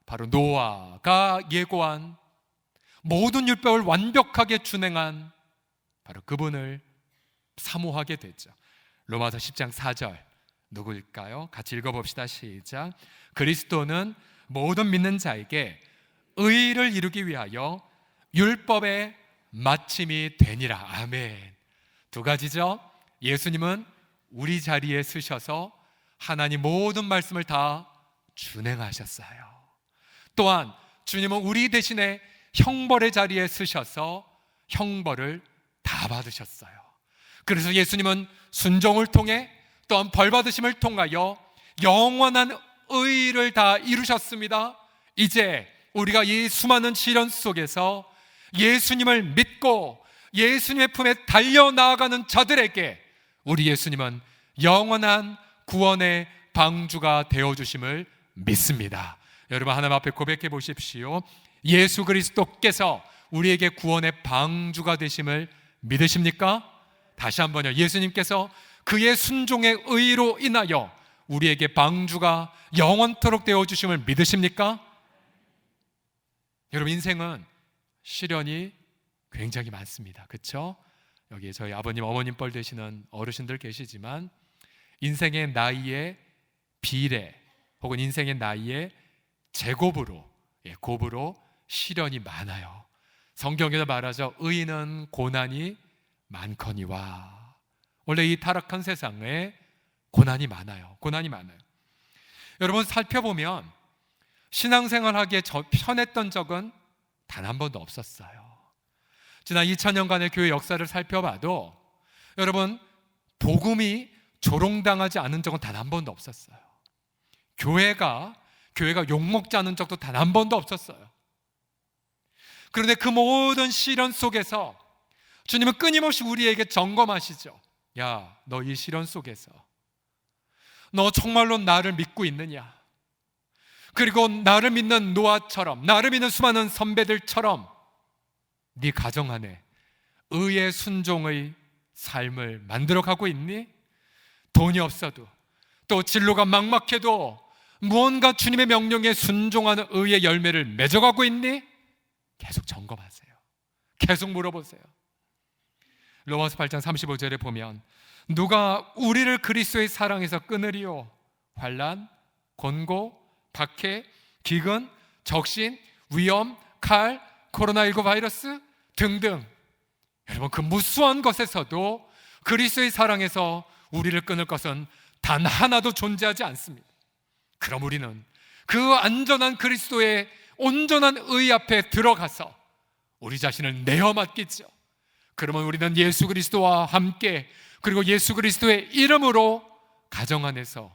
D: 바로 노아가 예고한 모든 율법을 완벽하게 준행한 바로 그분을 사모하게 되죠. 로마서 10장 4절 누구일까요? 같이 읽어봅시다. 시작. 그리스도는 모든 믿는 자에게 의를 이루기 위하여 율법의 마침이 되니라. 아멘. 두 가지죠. 예수님은 우리 자리에 서셔서 하나님 모든 말씀을 다 준행하셨어요. 또한 주님은 우리 대신에 형벌의 자리에 서셔서 형벌을 다 받으셨어요. 그래서 예수님은 순종을 통해 또한 벌 받으심을 통하여 영원한 의를 다 이루셨습니다. 이제 우리가 이 수많은 시련 속에서 예수님을 믿고 예수님의 품에 달려나아가는 자들에게 우리 예수님은 영원한 구원의 방주가 되어주심을 믿습니다. 여러분, 하나님 앞에 고백해 보십시오. 예수 그리스도께서 우리에게 구원의 방주가 되심을 믿으십니까? 다시 한번요. 예수님께서 그의 순종의 의로 인하여 우리에게 방주가 영원토록 되어주심을 믿으십니까? 여러분, 인생은 시련이 굉장히 많습니다. 그렇죠? 여기 저희 아버님 어머님 뻘 되시는 어르신들 계시지만 인생의 나이의 비례 혹은 인생의 나이의 제곱으로 곱으로 시련이 많아요. 성경에도 말하죠. 의인은 고난이 많거니와. 원래 이 타락한 세상에 고난이 많아요. 고난이 많아요. 여러분, 살펴보면 신앙생활 하기에 편했던 적은 단 한 번도 없었어요. 지난 2000년간의 교회 역사를 살펴봐도 여러분, 복음이 조롱당하지 않은 적은 단 한 번도 없었어요. 교회가 욕먹지 않은 적도 단 한 번도 없었어요. 그런데 그 모든 시련 속에서 주님은 끊임없이 우리에게 점검하시죠. 야, 너 이 시련 속에서 너 정말로 나를 믿고 있느냐? 그리고 나를 믿는 노아처럼, 나를 믿는 수많은 선배들처럼 네 가정 안에 의의 순종의 삶을 만들어가고 있니? 돈이 없어도, 또 진로가 막막해도 무언가 주님의 명령에 순종하는 의의 열매를 맺어가고 있니? 계속 점검하세요. 계속 물어보세요. 로마서 8장 35절에 보면 누가 우리를 그리스도의 사랑에서 끊으리요? 환난, 곤고, 박해, 기근, 적신, 위험, 칼, 코로나19 바이러스 등등. 여러분, 그 무수한 것에서도 그리스도의 사랑에서 우리를 끊을 것은 단 하나도 존재하지 않습니다. 그럼 우리는 그 안전한 그리스도의 온전한 의 앞에 들어가서 우리 자신을 내어 맡기죠. 그러면 우리는 예수 그리스도와 함께, 그리고 예수 그리스도의 이름으로 가정 안에서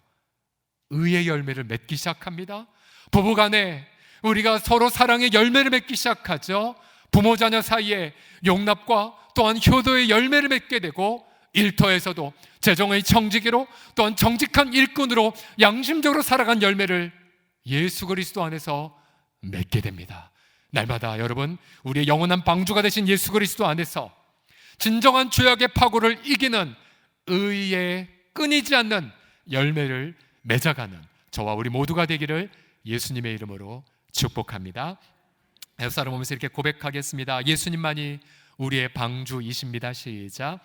D: 의의 열매를 맺기 시작합니다. 부부간에 우리가 서로 사랑의 열매를 맺기 시작하죠. 부모 자녀 사이에 용납과 또한 효도의 열매를 맺게 되고, 일터에서도 재정의 청지기로 또한 정직한 일꾼으로 양심적으로 살아간 열매를 예수 그리스도 안에서 맺게 됩니다. 날마다 여러분, 우리의 영원한 방주가 되신 예수 그리스도 안에서 진정한 죄악의 파고를 이기는 의의 끊이지 않는 열매를 맺어가는 저와 우리 모두가 되기를 예수님의 이름으로 축복합니다. 옆 사람 보면서 이렇게 고백하겠습니다. 예수님만이 우리의 방주이십니다. 시작.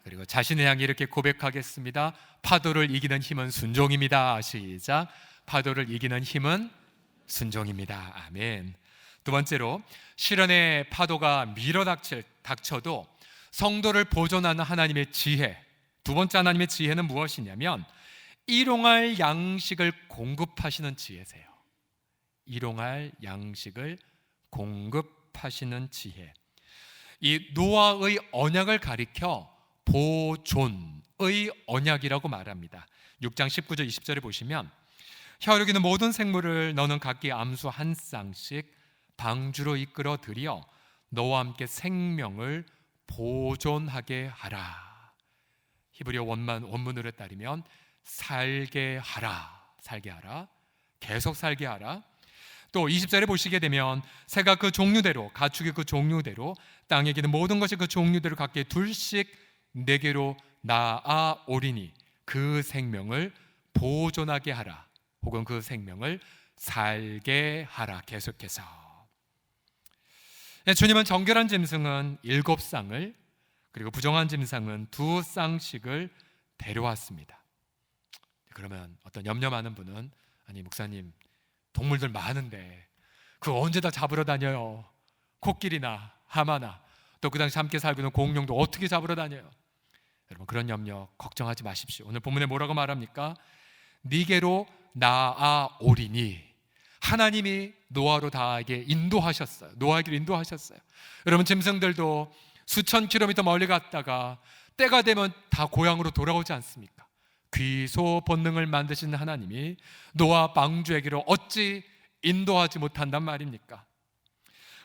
D: 그리고 자신을 향해 이렇게 고백하겠습니다. 파도를 이기는 힘은 순종입니다. 시작. 파도를 이기는 힘은 순종입니다. 아멘. 두 번째로, 시련의 파도가 밀어닥쳐도 성도를 보존하는 하나님의 지혜. 두 번째 하나님의 지혜는 무엇이냐면 일용할 양식을 공급하시는 지혜세요. 일용할 양식을 공급하시는 지혜. 이 노아의 언약을 가리켜 보존의 언약이라고 말합니다. 6장 19절 20절에 보시면 혀를 기는 모든 생물을 너는 각기 암수 한 쌍씩 방주로 이끌어 들여 너와 함께 생명을 보존하게 하라. 히브리어 원문으로 따르면 살게 하라, 살게 하라, 계속 살게 하라. 또 20절에 보시게 되면 새가 그 종류대로, 가축이 그 종류대로, 땅에 기는 모든 것이 그 종류대로 각기 둘씩 내게로 나아오리니 그 생명을 보존하게 하라, 혹은 그 생명을 살게 하라. 계속해서 주님은 정결한 짐승은 7쌍을, 그리고 부정한 짐승은 2쌍씩을 데려왔습니다. 그러면 어떤 염려 많은 분은, 아니 목사님, 동물들 많은데 그거 언제 다 잡으러 다녀요? 코끼리나 하마나 또 그 당시 함께 살고 있는 공룡도 어떻게 잡으러 다녀요? 여러분, 그런 염려 걱정하지 마십시오. 오늘 본문에 뭐라고 말합니까? 니게로 나아오리니. 하나님이 노아로 다에게 인도하셨어요. 노아에게 인도하셨어요. 여러분, 짐승들도 수천 킬로미터 멀리 갔다가 때가 되면 다 고향으로 돌아오지 않습니까? 귀소 본능을 만드신 하나님이 노아 방주에게로 어찌 인도하지 못한단 말입니까?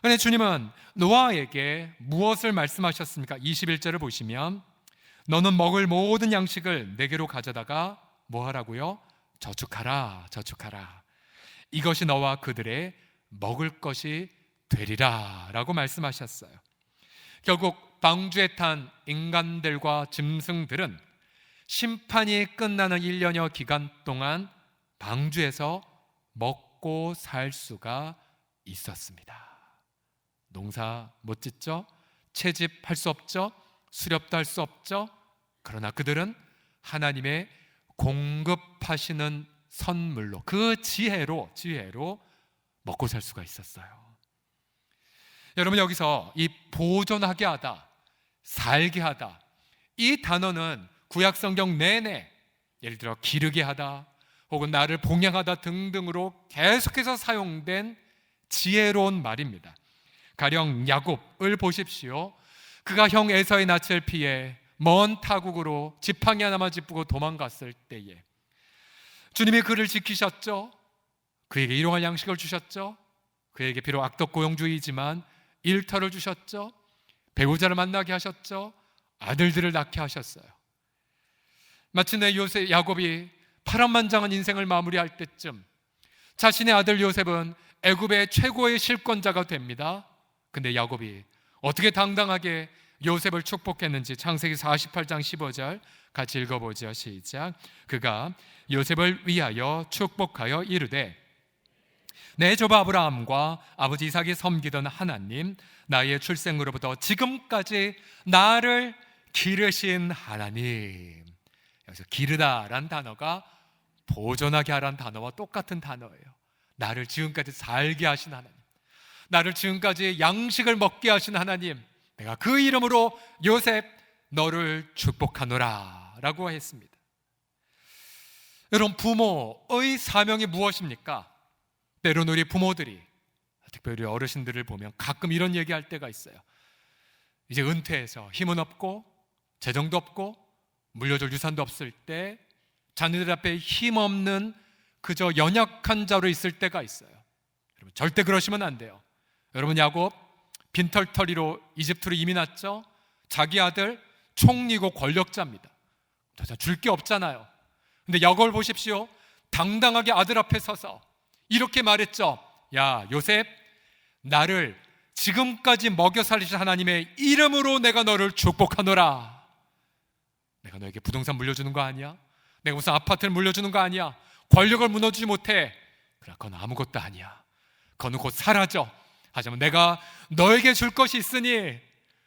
D: 그런데 주님은 노아에게 무엇을 말씀하셨습니까? 21절을 보시면 너는 먹을 모든 양식을 내게로 가져다가 뭐 하라고요? 저축하라, 저축하라. 이것이 너와 그들의 먹을 것이 되리라 라고 말씀하셨어요. 결국 방주에 탄 인간들과 짐승들은 심판이 끝나는 1년여 기간 동안 방주에서 먹고 살 수가 있었습니다. 농사 못 짓죠? 채집할 수 없죠? 수렵도 할 수 없죠? 그러나 그들은 하나님의 공급하시는 선물로, 그 지혜로 먹고 살 수가 있었어요. 여러분, 여기서 이 보존하게 하다, 살게 하다, 이 단어는 구약 성경 내내 예를 들어 기르게 하다 혹은 나를 봉양하다 등등으로 계속해서 사용된 지혜로운 말입니다. 가령 야곱을 보십시오. 그가 형 에서의 낯을 피해 먼 타국으로 지팡이 하나만 짚고 도망갔을 때에 주님이 그를 지키셨죠. 그에게 일용할 양식을 주셨죠. 그에게 비록 악덕고용주의지만 일터를 주셨죠. 배우자를 만나게 하셨죠. 아들들을 낳게 하셨어요. 마침내 야곱이 파란만장한 인생을 마무리할 때쯤 자신의 아들 요셉은 애굽의 최고의 실권자가 됩니다. 근데 야곱이 어떻게 당당하게 요셉을 축복했는지 창세기 48장 15절 같이 읽어보죠. 시작. 그가 요셉을 위하여 축복하여 이르되 내 조부 아브라함과 아버지 이삭이 섬기던 하나님, 나의 출생으로부터 지금까지 나를 기르신 하나님. 여기서 기르다란 단어가 보존하게 하라는 단어와 똑같은 단어예요. 나를 지금까지 살게 하신 하나님, 나를 지금까지 양식을 먹게 하신 하나님, 내가 그 이름으로 요셉 너를 축복하노라 라고 했습니다. 여러분, 부모의 사명이 무엇입니까? 때로는 우리 부모들이, 특별히 어르신들을 보면 가끔 이런 얘기할 때가 있어요. 이제 은퇴해서 힘은 없고 재정도 없고 물려줄 유산도 없을 때 자녀들 앞에 힘없는 그저 연약한 자로 있을 때가 있어요. 여러분, 절대 그러시면 안 돼요. 여러분, 야곱 빈털터리로 이집트로 이민 왔죠. 자기 아들 총리고 권력자입니다. 줄 게 없잖아요. 근데 야곱을 보십시오. 당당하게 아들 앞에 서서 이렇게 말했죠. 야 요셉, 나를 지금까지 먹여 살리신 하나님의 이름으로 내가 너를 축복하노라. 내가 너에게 부동산 물려주는 거 아니야? 내가 무슨 아파트를 물려주는 거 아니야? 권력을 무너주지 못해. 그러나 그건 아무것도 아니야. 그건 곧 사라져. 하지만 내가 너에게 줄 것이 있으니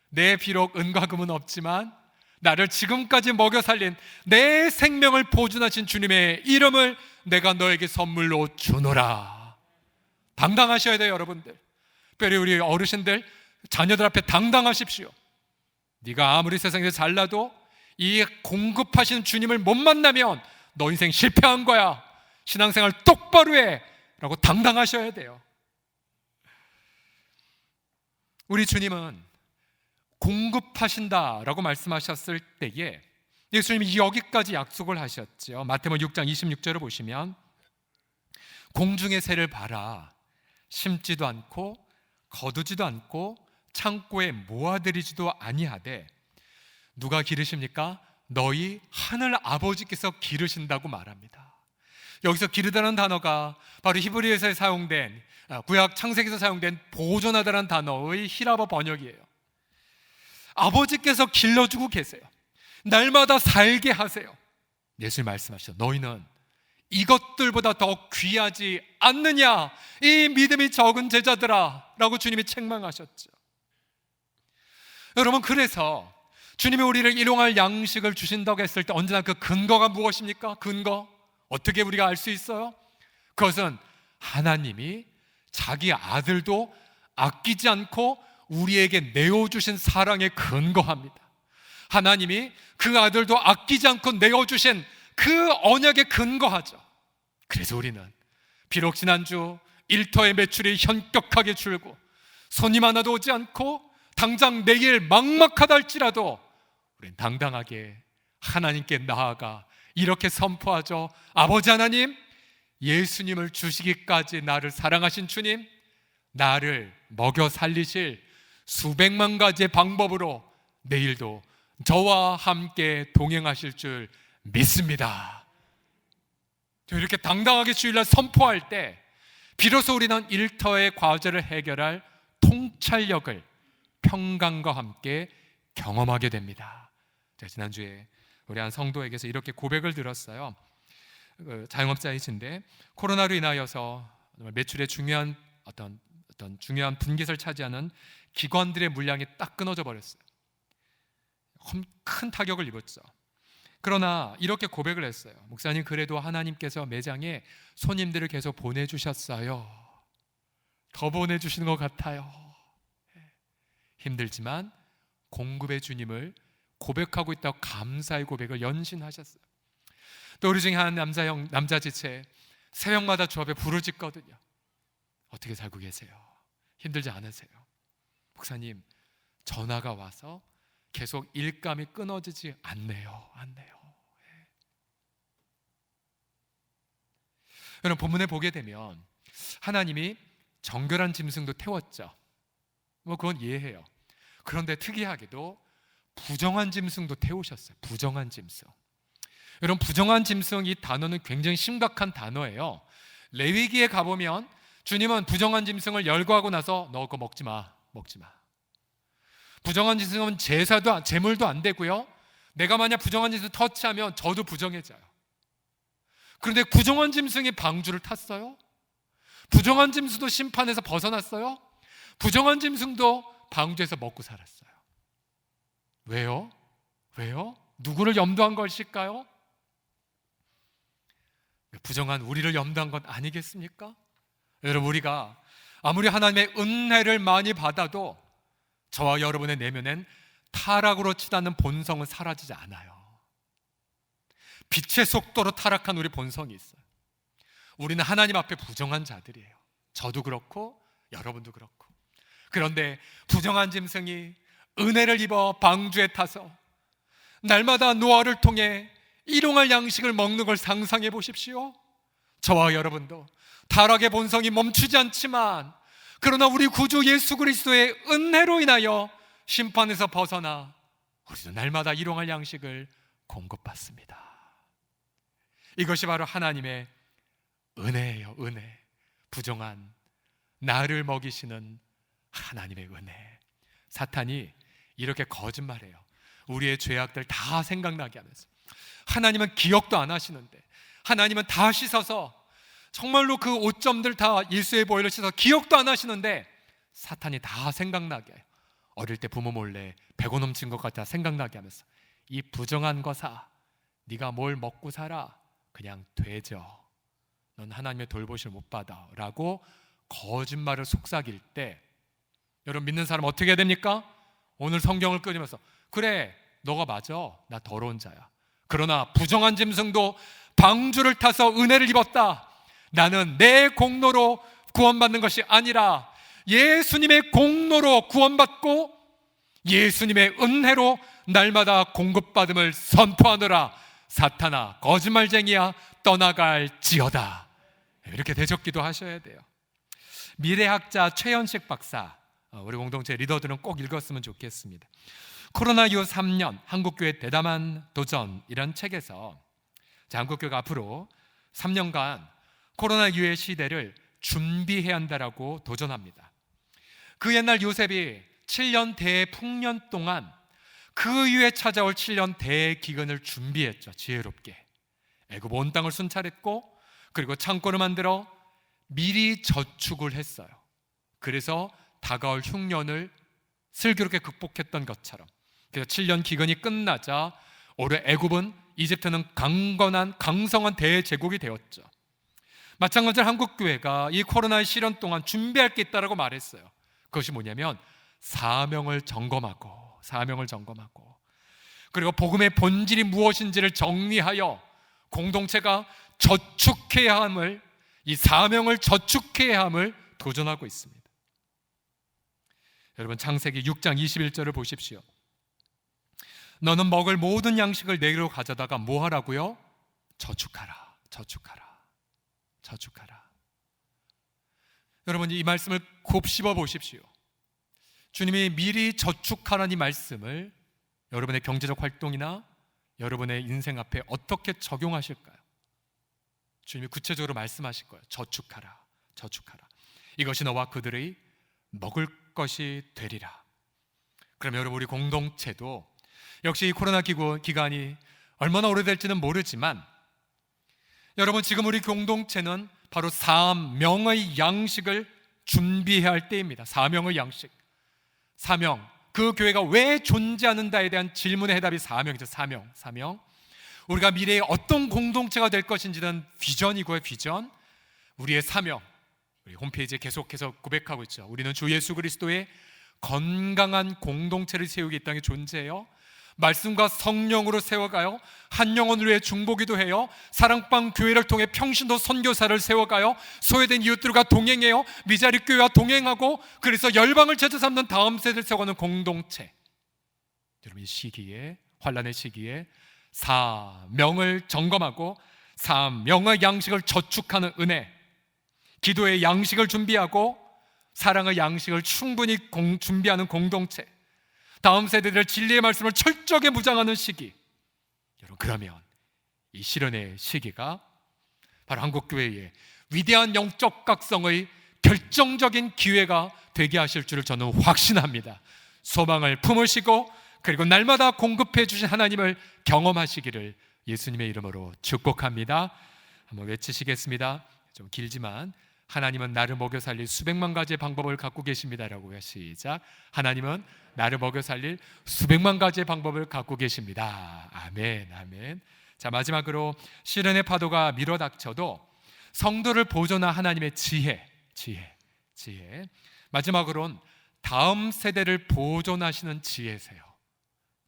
D: 내 비록 은과 금은 없지만 나를 지금까지 먹여 살린 내 생명을 보존하신 주님의 이름을 내가 너에게 선물로 주노라. 당당하셔야 돼요, 여러분들. 특별히 우리 어르신들, 자녀들 앞에 당당하십시오. 네가 아무리 세상에서 잘나도 이 공급하신 주님을 못 만나면 너 인생 실패한 거야. 신앙생활 똑바로 해 라고 당당하셔야 돼요. 우리 주님은 공급하신다라고 말씀하셨을 때에 예수님이 여기까지 약속을 하셨죠. 마태복음 6장 26절을 보시면 공중의 새를 봐라. 심지도 않고 거두지도 않고 창고에 모아들이지도 아니하되 누가 기르십니까? 너희 하늘 아버지께서 기르신다고 말합니다. 여기서 기르다는 단어가 바로 히브리어에서 사용된, 구약 창세기에서 사용된 보존하다라는 단어의 히라버 번역이에요. 아버지께서 길러주고 계세요. 날마다 살게 하세요. 예수님 말씀하시죠. 너희는 이것들보다 더 귀하지 않느냐, 이 믿음이 적은 제자들아 라고 주님이 책망하셨죠. 여러분, 그래서 주님이 우리를 일용할 양식을 주신다고 했을 때 언제나 그 근거가 무엇입니까? 근거, 어떻게 우리가 알 수 있어요? 그것은 하나님이 자기 아들도 아끼지 않고 우리에게 내어주신 사랑에 근거합니다. 하나님이 그 아들도 아끼지 않고 내어주신 그 언약에 근거하죠. 그래서 우리는 비록 지난주 일터의 매출이 현격하게 줄고 손님 하나도 오지 않고 당장 내일 막막하다 할지라도 우리는 당당하게 하나님께 나아가 이렇게 선포하죠. 아버지 하나님, 예수님을 주시기까지 나를 사랑하신 주님, 나를 먹여 살리실 수백만 가지의 방법으로 내일도 저와 함께 동행하실 줄 믿습니다. 이렇게 당당하게 주일날 선포할 때 비로소 우리는 일터의 과제를 해결할 통찰력을 평강과 함께 경험하게 됩니다. 제가 지난주에 우리 한 성도에게서 이렇게 고백을 들었어요. 자영업자이신데 코로나로 인하여서 매출의 중요한 어떤 중요한 분깃을 차지하는 기관들의 물량이 딱 끊어져 버렸어요. 큰 타격을 입었죠. 그러나 이렇게 고백을 했어요. 목사님, 그래도 하나님께서 매장에 손님들을 계속 보내주셨어요. 더 보내주시는 것 같아요. 힘들지만 공급의 주님을 고백하고 있다고 감사의 고백을 연신하셨어요. 또 우리 중에 한 남자 지체 새벽마다 주 앞에 부르짖거든요. 어떻게 살고 계세요? 힘들지 않으세요? 목사님, 전화가 와서 계속 일감이 끊어지지 않네요. 여러분, 본문에 보게 되면 하나님이 정결한 짐승도 태웠죠. 그건 이해해요. 그런데 특이하게도 부정한 짐승도 태우셨어요. 부정한 짐승. 여러분, 부정한 짐승, 이 단어는 굉장히 심각한 단어예요. 레위기에 가보면 주님은 부정한 짐승을 열거하고 나서 너 그거 먹지 마. 부정한 짐승은 제물도 안 되고요. 내가 만약 부정한 짐승을 터치하면 저도 부정해져요. 그런데 부정한 짐승이 방주를 탔어요. 부정한 짐승도 심판에서 벗어났어요. 부정한 짐승도 방주에서 먹고 살았어요. 왜요? 누구를 염두한 것일까요? 부정한 우리를 염두한 것 아니겠습니까? 여러분, 우리가 아무리 하나님의 은혜를 많이 받아도 저와 여러분의 내면엔 타락으로 치닫는 본성은 사라지지 않아요. 빛의 속도로 타락한 우리 본성이 있어요. 우리는 하나님 앞에 부정한 자들이에요. 저도 그렇고 여러분도 그렇고. 그런데 부정한 짐승이 은혜를 입어 방주에 타서 날마다 노아를 통해 일용할 양식을 먹는 걸 상상해 보십시오. 저와 여러분도 타락의 본성이 멈추지 않지만, 그러나 우리 구주 예수 그리스도의 은혜로 인하여 심판에서 벗어나 우리도 날마다 일용할 양식을 공급받습니다. 이것이 바로 하나님의 은혜예요. 은혜. 부정한 나를 먹이시는 하나님의 은혜. 사탄이 이렇게 거짓말해요. 우리의 죄악들 다 생각나게 하면서. 하나님은 기억도 안 하시는데, 하나님은 다 씻어서 정말로 그 오점들 다 일수의 보혈로 씻어서 기억도 안 하시는데 사탄이 다 생각나게 해요. 어릴 때 부모 몰래 100원 훔친 것 같아 생각나게 하면서, 이 부정한 거사, 네가 뭘 먹고 살아? 그냥 되죠. 넌 하나님의 돌보심을 못 받아 라고 거짓말을 속삭일 때, 여러분, 믿는 사람 어떻게 해야 됩니까? 오늘 성경을 끊으면서, 그래, 너가 맞아, 나 더러운 자야. 그러나 부정한 짐승도 방주를 타서 은혜를 입었다. 나는 내 공로로 구원받는 것이 아니라 예수님의 공로로 구원받고 예수님의 은혜로 날마다 공급받음을 선포하노라. 사탄아, 거짓말쟁이야, 떠나갈지어다. 이렇게 대적기도 하셔야 돼요. 미래학자 최현식 박사, 우리 공동체 리더들은 꼭 읽었으면 좋겠습니다. 코로나 이후 3년 한국교회 대담한 도전이란 책에서 한국교회가 앞으로 3년간 코로나 이후의 시대를 준비해야 한다라고 도전합니다. 그 옛날 요셉이 7년 대풍년 동안 그 이후에 찾아올 7년 대기근을 준비했죠. 지혜롭게 애굽 온 땅을 순찰했고, 그리고 창고를 만들어 미리 저축을 했어요. 그래서 다가올 흉년을 슬기롭게 극복했던 것처럼. 그래서 7년 기근이 끝나자 올해 애굽은 이집트는 강건한 강성한 대제국이 되었죠. 마찬가지로 한국교회가 이 코로나의 시련 동안 준비할 게 있다라고 말했어요. 그것이 뭐냐면 사명을 점검하고 그리고 복음의 본질이 무엇인지를 정리하여 공동체가 저축해야 함을, 이 사명을 저축해야 함을 도전하고 있습니다. 여러분, 창세기 6장 21절을 보십시오. 너는 먹을 모든 양식을 내게로 가져다가 뭐 하라고요? 저축하라, 저축하라, 저축하라. 여러분, 이 말씀을 곱씹어 보십시오. 주님이 미리 저축하라는 이 말씀을 여러분의 경제적 활동이나 여러분의 인생 앞에 어떻게 적용하실까요? 주님이 구체적으로 말씀하실 거예요. 저축하라, 저축하라. 이것이 너와 그들의 먹을 것이 되리라. 그러면 여러분, 우리 공동체도 역시 이 코로나 기간이 얼마나 오래될지는 모르지만 여러분, 지금 우리 공동체는 바로 사명의 양식을 준비해야 할 때입니다. 사명의 양식. 사명. 그 교회가 왜 존재하는가에 대한 질문의 해답이 사명이죠. 사명. 우리가 미래에 어떤 공동체가 될 것인지는 비전이고요. 비전. 우리의 사명. 우리 홈페이지에 계속해서 고백하고 있죠. 우리는 주 예수 그리스도의 건강한 공동체를 세우기 이 땅에 존재해요. 말씀과 성령으로 세워가요. 한 영혼을 위해 중보기도 해요. 사랑방 교회를 통해 평신도 선교사를 세워가요. 소외된 이웃들과 동행해요. 미자리 교회와 동행하고, 그래서 열방을 제자 삼는 다음 세대를 세워가는 공동체. 여러분, 이 시기에, 환란의 시기에 사명을 점검하고 사명의 양식을 저축하는 은혜, 기도의 양식을 준비하고 사랑의 양식을 충분히 준비하는 공동체, 다음 세대들 진리의 말씀을 철저하게 무장하는 시기. 여러분, 그러면 이 실현의 시기가 바로 한국교회의 위대한 영적 각성의 결정적인 기회가 되게 하실 줄을 저는 확신합니다. 소망을 품으시고 그리고 날마다 공급해 주신 하나님을 경험하시기를 예수님의 이름으로 축복합니다. 한번 외치시겠습니다. 좀 길지만, 하나님은 나를 먹여 살릴 수백만 가지의 방법을 갖고 계십니다라고요. 시작. 하나님은 나를 먹여 살릴 수백만 가지의 방법을 갖고 계십니다. 아멘, 아멘. 자, 마지막으로 시련의 파도가 밀어닥쳐도 성도를 보존한 하나님의 지혜. 마지막으로는 다음 세대를 보존하시는 지혜세요.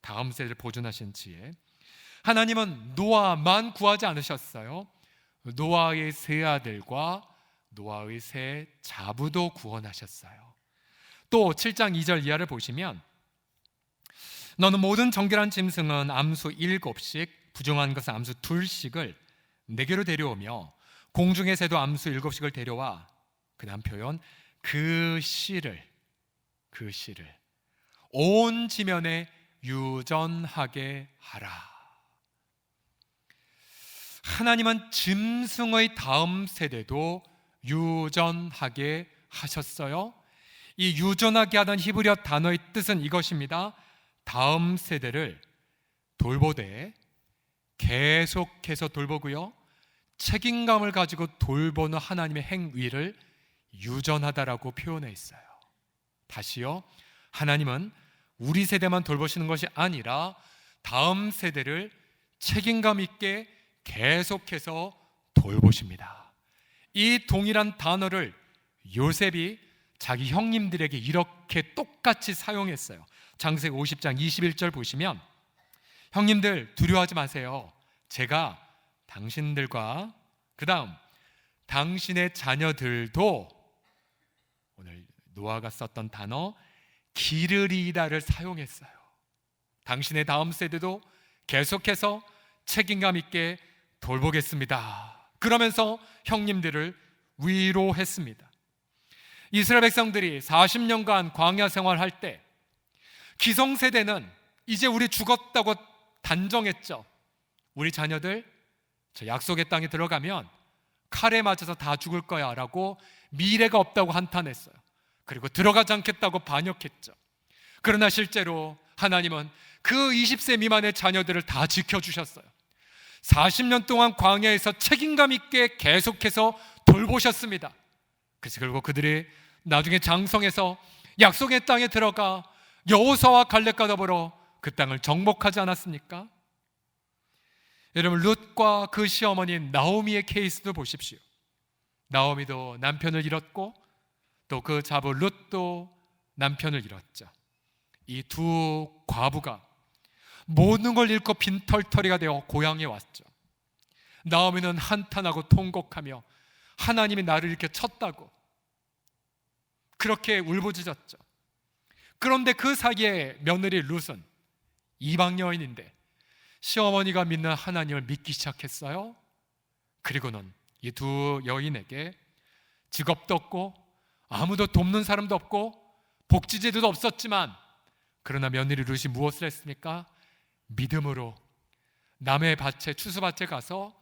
D: 다음 세대를 보존하시는 지혜. 하나님은 노아만 구하지 않으셨어요. 노아의 세 아들과 노아의 세 자부도 구원하셨어요. 또 7장 2절 이하를 보시면, 너는 모든 정결한 짐승은 암수 7씩, 부정한 것은 암수 2씩을 내게로 데려오며 공중의 새도 암수 7씩을 데려와, 그 다음 표현, 그 씨를 온 지면에 유전하게 하라. 하나님은 짐승의 다음 세대도 유전하게 하셨어요. 이 유전하게 하던 히브리어 단어의 뜻은 이것입니다. 다음 세대를 돌보되 계속해서 돌보고요, 책임감을 가지고 돌보는 하나님의 행위를 유전하다라고 표현해 있어요. 다시요, 하나님은 우리 세대만 돌보시는 것이 아니라 다음 세대를 책임감 있게 계속해서 돌보십니다. 이 동일한 단어를 요셉이 자기 형님들에게 이렇게 똑같이 사용했어요. 창세기 50장 21절 보시면, 형님들 두려워하지 마세요. 제가 당신들과 그 다음 당신의 자녀들도, 오늘 노아가 썼던 단어 기르리다를 사용했어요. 당신의 다음 세대도 계속해서 책임감 있게 돌보겠습니다. 그러면서 형님들을 위로했습니다. 이스라엘 백성들이 40년간 광야 생활할 때 기성세대는 이제 우리 죽었다고 단정했죠. 우리 자녀들 저 약속의 땅에 들어가면 칼에 맞아서 다 죽을 거야 라고 미래가 없다고 한탄했어요. 그리고 들어가지 않겠다고 반역했죠. 그러나 실제로 하나님은 그 20세 미만의 자녀들을 다 지켜주셨어요. 40년 동안 광야에서 책임감 있게 계속해서 돌보셨습니다. 그래서 결국 그들이 나중에 장성해서 약속의 땅에 들어가 여호수아와 갈렙과 더불어 그 땅을 정복하지 않았습니까? 여러분, 룻과 그 시어머니 나오미의 케이스도 보십시오. 나오미도 남편을 잃었고 또 그 자부 룻도 남편을 잃었죠. 이 두 과부가 모든 걸 잃고 빈털터리가 되어 고향에 왔죠. 나오미는 한탄하고 통곡하며 하나님이 나를 이렇게 쳤다고 그렇게 울부짖었죠. 그런데 그 사이에 며느리 룻은 이방 여인인데 시어머니가 믿는 하나님을 믿기 시작했어요. 그리고는 이 두 여인에게 직업도 없고 아무도 돕는 사람도 없고 복지제도도 없었지만, 그러나 며느리 룻이 무엇을 했습니까? 믿음으로 남의 밭에, 추수밭에 가서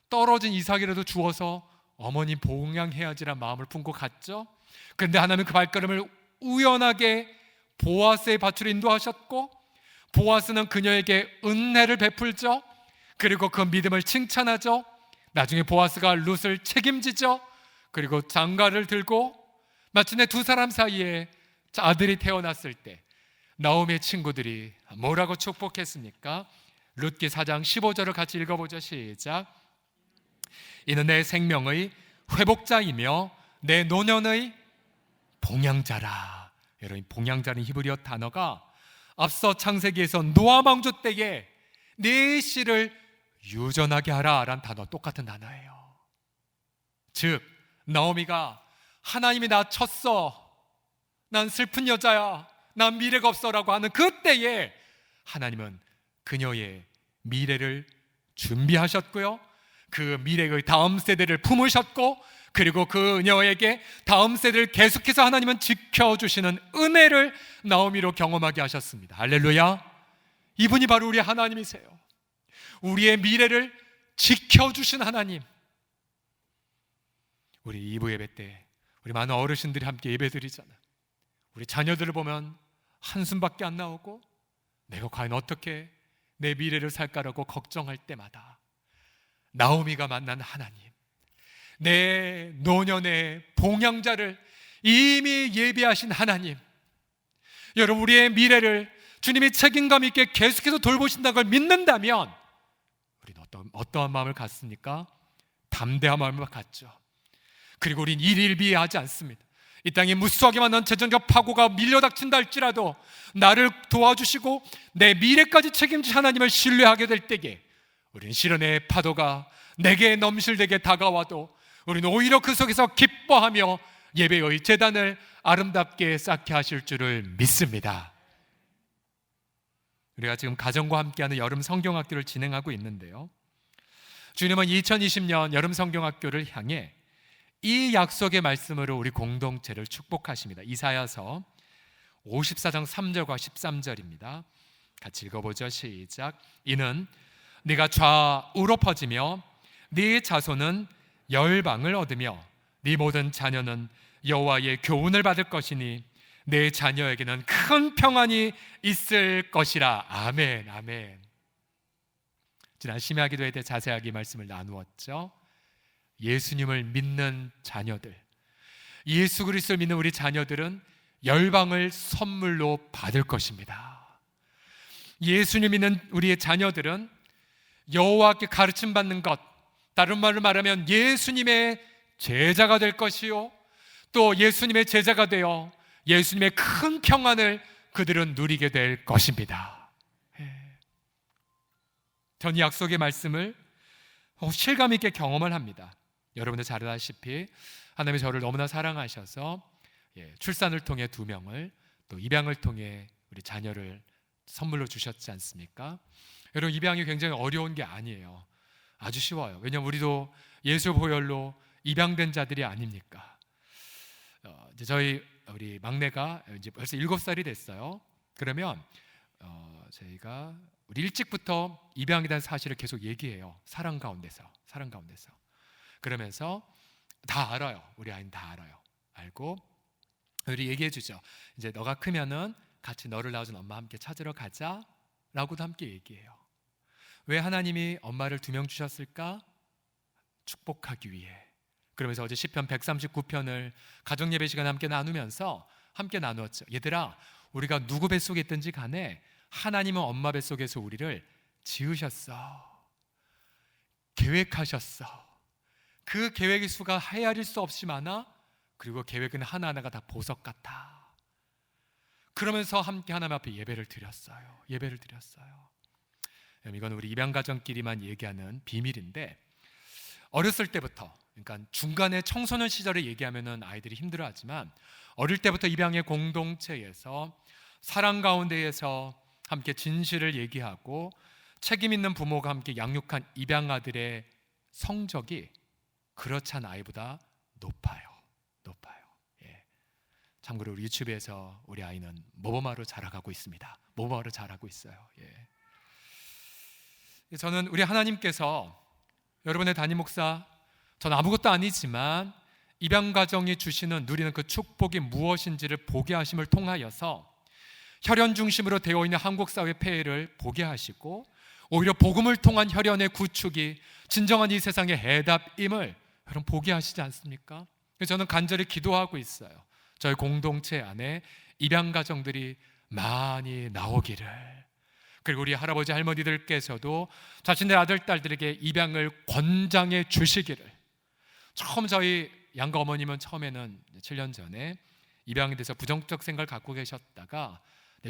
D: 떨어진 이삭이라도 주어서 어머니 봉양해야지란 마음을 품고 갔죠. 그런데 하나님은 그 발걸음을 우연하게 보아스의 밭으로 인도하셨고, 보아스는 그녀에게 은혜를 베풀죠. 그리고 그 믿음을 칭찬하죠. 나중에 보아스가 룻을 책임지죠. 그리고 장가를 들고 마침내 두 사람 사이에 아들이 태어났을 때 나오미의 친구들이 뭐라고 축복했습니까? 룻기 4장 15절을 같이 읽어보죠. 시작. 이는 내 생명의 회복자이며 내 노년의 봉양자라. 여러분, 봉양자는 히브리어 단어가 앞서 창세기에서 노아 방주 때에 네 씨를 유전하게 하라 라는 단어, 똑같은 단어예요. 즉 나오미가 하나님이 나 쳤어, 난 슬픈 여자야, 난 미래가 없어 라고 하는 그때에 하나님은 그녀의 미래를 준비하셨고요, 그 미래의 다음 세대를 품으셨고, 그리고 그녀에게 다음 세대를 계속해서 하나님은 지켜주시는 은혜를 나오미로 경험하게 하셨습니다. 할렐루야. 이분이 바로 우리 하나님이세요. 우리의 미래를 지켜주신 하나님. 우리 2부 예배 때 우리 많은 어르신들이 함께 예배 드리잖아요. 우리 자녀들을 보면 한숨밖에 안 나오고 내가 과연 어떻게 내 미래를 살까라고 걱정할 때마다 나오미가 만난 하나님, 내 노년의 봉양자를 이미 예비하신 하나님, 여러분 우리의 미래를 주님이 책임감 있게 계속해서 돌보신다는 걸 믿는다면 우리는 어떠한 마음을 갖습니까? 담대한 마음을 갖죠. 그리고 우린 일일비하지 않습니다. 이 땅에 무수하게 난 재정적 파고가 밀려닥친다 할지라도 나를 도와주시고 내 미래까지 책임질 하나님을 신뢰하게 될 때에 우리는 시련의 파도가 내게 넘실되게 다가와도 우리는 오히려 그 속에서 기뻐하며 예배의 제단을 아름답게 쌓게 하실 줄을 믿습니다. 우리가 지금 가정과 함께하는 여름 성경학교를 진행하고 있는데요, 주님은 2020년 여름 성경학교를 향해 이 약속의 말씀으로 우리 공동체를 축복하십니다. 이사야서 54장 3절과 13절입니다. 같이 읽어보죠. 시작. 이는 네가 좌우로 퍼지며 네 자손은 열방을 얻으며 네 모든 자녀는 여호와의 교훈을 받을 것이니 내 자녀에게는 큰 평안이 있을 것이라. 아멘. 아멘. 지난 심야 기도회 때 자세하게 말씀을 나누었죠. 예수님을 믿는 자녀들, 예수 그리스도를 믿는 우리 자녀들은 열방을 선물로 받을 것입니다. 예수님 믿는 우리의 자녀들은 여호와께 가르침 받는 것, 다른 말로 말하면 예수님의 제자가 될 것이요, 또 예수님의 제자가 되어 예수님의 큰 평안을 그들은 누리게 될 것입니다. 전 이 약속의 말씀을 실감 있게 경험을 합니다. 여러분들 잘 아다시피 하나님이 저를 너무나 사랑하셔서 출산을 통해 2명을, 또 입양을 통해 우리 자녀를 선물로 주셨지 않습니까? 여러분, 입양이 굉장히 어려운 게 아니에요. 아주 쉬워요. 왜냐하면 우리도 예수 보혈로 입양된 자들이 아닙니까? 이제 저희 우리 막내가 이제 벌써 7살이 됐어요. 그러면 저희가 우리 일찍부터 입양에 대한 사실을 계속 얘기해요. 사랑 가운데서. 그러면서 다 알아요. 우리 아이는 다 알아요. 알고 우리 얘기해 주죠. 이제 너가 크면은 같이 너를 낳아준 엄마 함께 찾으러 가자 라고도 함께 얘기해요. 왜 하나님이 엄마를 2명 주셨을까? 축복하기 위해. 그러면서 어제 시편 139편을 가정 예배 시간에 함께 나누면서 함께 나누었죠. 얘들아, 우리가 누구 뱃속에 있든지 간에 하나님은 엄마 뱃속에서 우리를 지으셨어, 계획하셨어. 그 계획의 수가 헤아릴 수 없이 많아. 그리고 계획은 하나하나가 다 보석 같아. 그러면서 함께 하나님 앞에 예배를 드렸어요. 이건 우리 입양 가정끼리만 얘기하는 비밀인데, 어렸을 때부터, 그러니까 중간에 청소년 시절에 얘기하면은 아이들이 힘들어하지만 어릴 때부터 입양의 공동체에서 사랑 가운데에서 함께 진실을 얘기하고 책임 있는 부모가 함께 양육한 입양 아들의 성적이 그렇지 않은 아이보다 높아요. 예. 참고로 우리 유튜브에서 우리 아이는 모범아로 자라가고 있습니다. 모범아로 자라고 있어요. 예. 저는 우리 하나님께서 여러분의 담임 목사, 저는 아무것도 아니지만 입양 가정이 주시는 누리는 그 축복이 무엇인지를 보게 하심을 통하여서 혈연 중심으로 되어 있는 한국 사회 폐해를 보게 하시고 오히려 복음을 통한 혈연의 구축이 진정한 이 세상의 해답임을 여러분 보게 하시지 않습니까? 그래서 저는 간절히 기도하고 있어요. 저희 공동체 안에 입양 가정들이 많이 나오기를, 그리고 우리 할아버지 할머니들께서도 자신의 아들 딸들에게 입양을 권장해 주시기를. 처음 저희 양가 어머님은 처음에는 7년 전에 입양에 대해서 부정적 생각을 갖고 계셨다가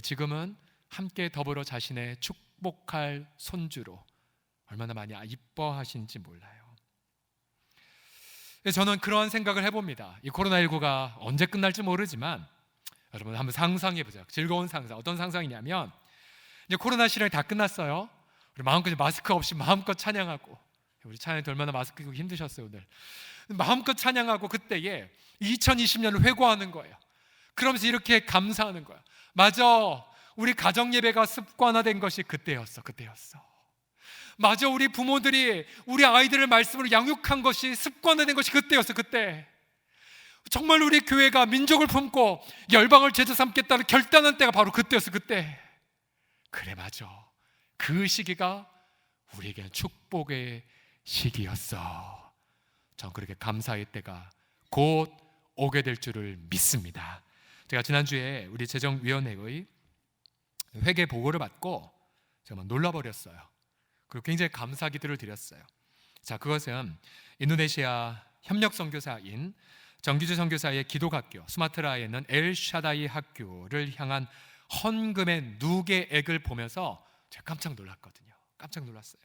D: 지금은 함께 더불어 자신의 축복할 손주로 얼마나 많이 이뻐하신지 몰라요. 저는 그런 생각을 해봅니다. 이 코로나19가 언제 끝날지 모르지만 여러분 한번 상상해 보세요. 즐거운 상상. 어떤 상상이냐면 이제 코로나 시련이 다 끝났어요. 우리 마음껏 마스크 없이 마음껏 찬양하고, 우리 찬양이 얼마나 마스크 끼고 힘드셨어요 오늘. 마음껏 찬양하고 그때에 2020년을 회고하는 거예요. 그러면서 이렇게 감사하는 거예요. 맞아, 우리 가정 예배가 습관화된 것이 그때였어. 맞아, 우리 부모들이 우리 아이들을 말씀으로 양육한 것이 습관화된 것이 그때였어. 그때 정말 우리 교회가 민족을 품고 열방을 제자 삼겠다는 결단한 때가 바로 그때였어. 그때. 그래, 맞아, 그 시기가 우리에게는 축복의 시기였어. 전 그렇게 감사의 때가 곧 오게 될 줄을 믿습니다. 제가 지난주에 우리 재정위원회의 회계 보고를 받고 정말 놀라버렸어요. 그리고 굉장히 감사 기도를 드렸어요. 자, 그것은 인도네시아 협력 선교사인 정기주 선교사의 기독학교 수마트라에 있는 엘샤다이 학교를 향한 헌금의 누계액을 보면서 제가 깜짝 놀랐거든요. 깜짝 놀랐어요.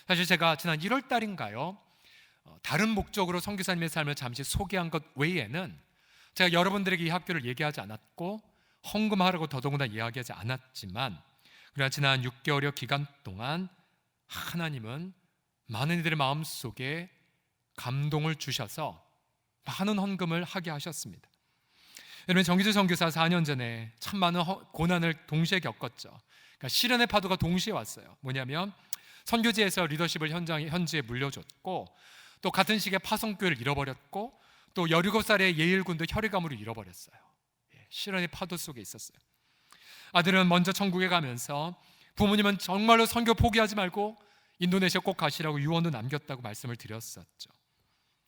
D: 사실 제가 지난 1월 달인가요? 다른 목적으로 선교사님의 삶을 잠시 소개한 것 외에는 제가 여러분들에게 이 학교를 얘기하지 않았고 헌금하라고 더더구나 이야기하지 않았지만, 그러나 지난 6개월여 기간 동안 하나님은 많은 이들의 마음속에 감동을 주셔서 많은 헌금을 하게 하셨습니다. 여러분, 정기주 선교사 4년 전에 참 많은 고난을 동시에 겪었죠. 그러니까 시련의 파도가 동시에 왔어요. 뭐냐면 선교지에서 리더십을 현지에 물려줬고, 또 같은 시기에 파송교회를 잃어버렸고, 또 17살의 예일군도 혈액암으로 잃어버렸어요. 시련의 파도 속에 있었어요. 아들은 먼저 천국에 가면서 부모님은 정말로 선교 포기하지 말고 인도네시아 꼭 가시라고 유언도 남겼다고 말씀을 드렸었죠.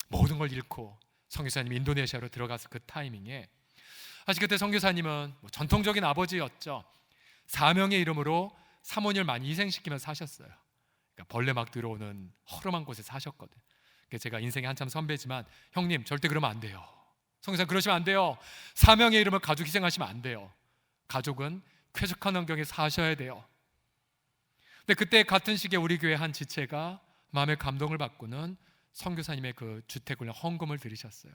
D: 모든 걸 잃고 선교사님이 인도네시아로 들어가서 그 타이밍에, 사실 그때 선교사님은 전통적인 아버지였죠. 사명의 이름으로 사모님을 많이 희생시키면서 사셨어요. 그러니까 벌레 막 들어오는 허름한 곳에 사셨거든요. 제가 인생의 한참 선배지만, 형님 절대 그러면 안 돼요. 선교사님 그러시면 안 돼요. 사명의 이름을 가족 희생하시면 안 돼요. 가족은 쾌적한 환경에 사셔야 돼요. 근데 그때 같은 시기에 우리 교회 한 지체가 마음의 감동을 받고는 선교사님의 그 주택을 헌금을 드리셨어요.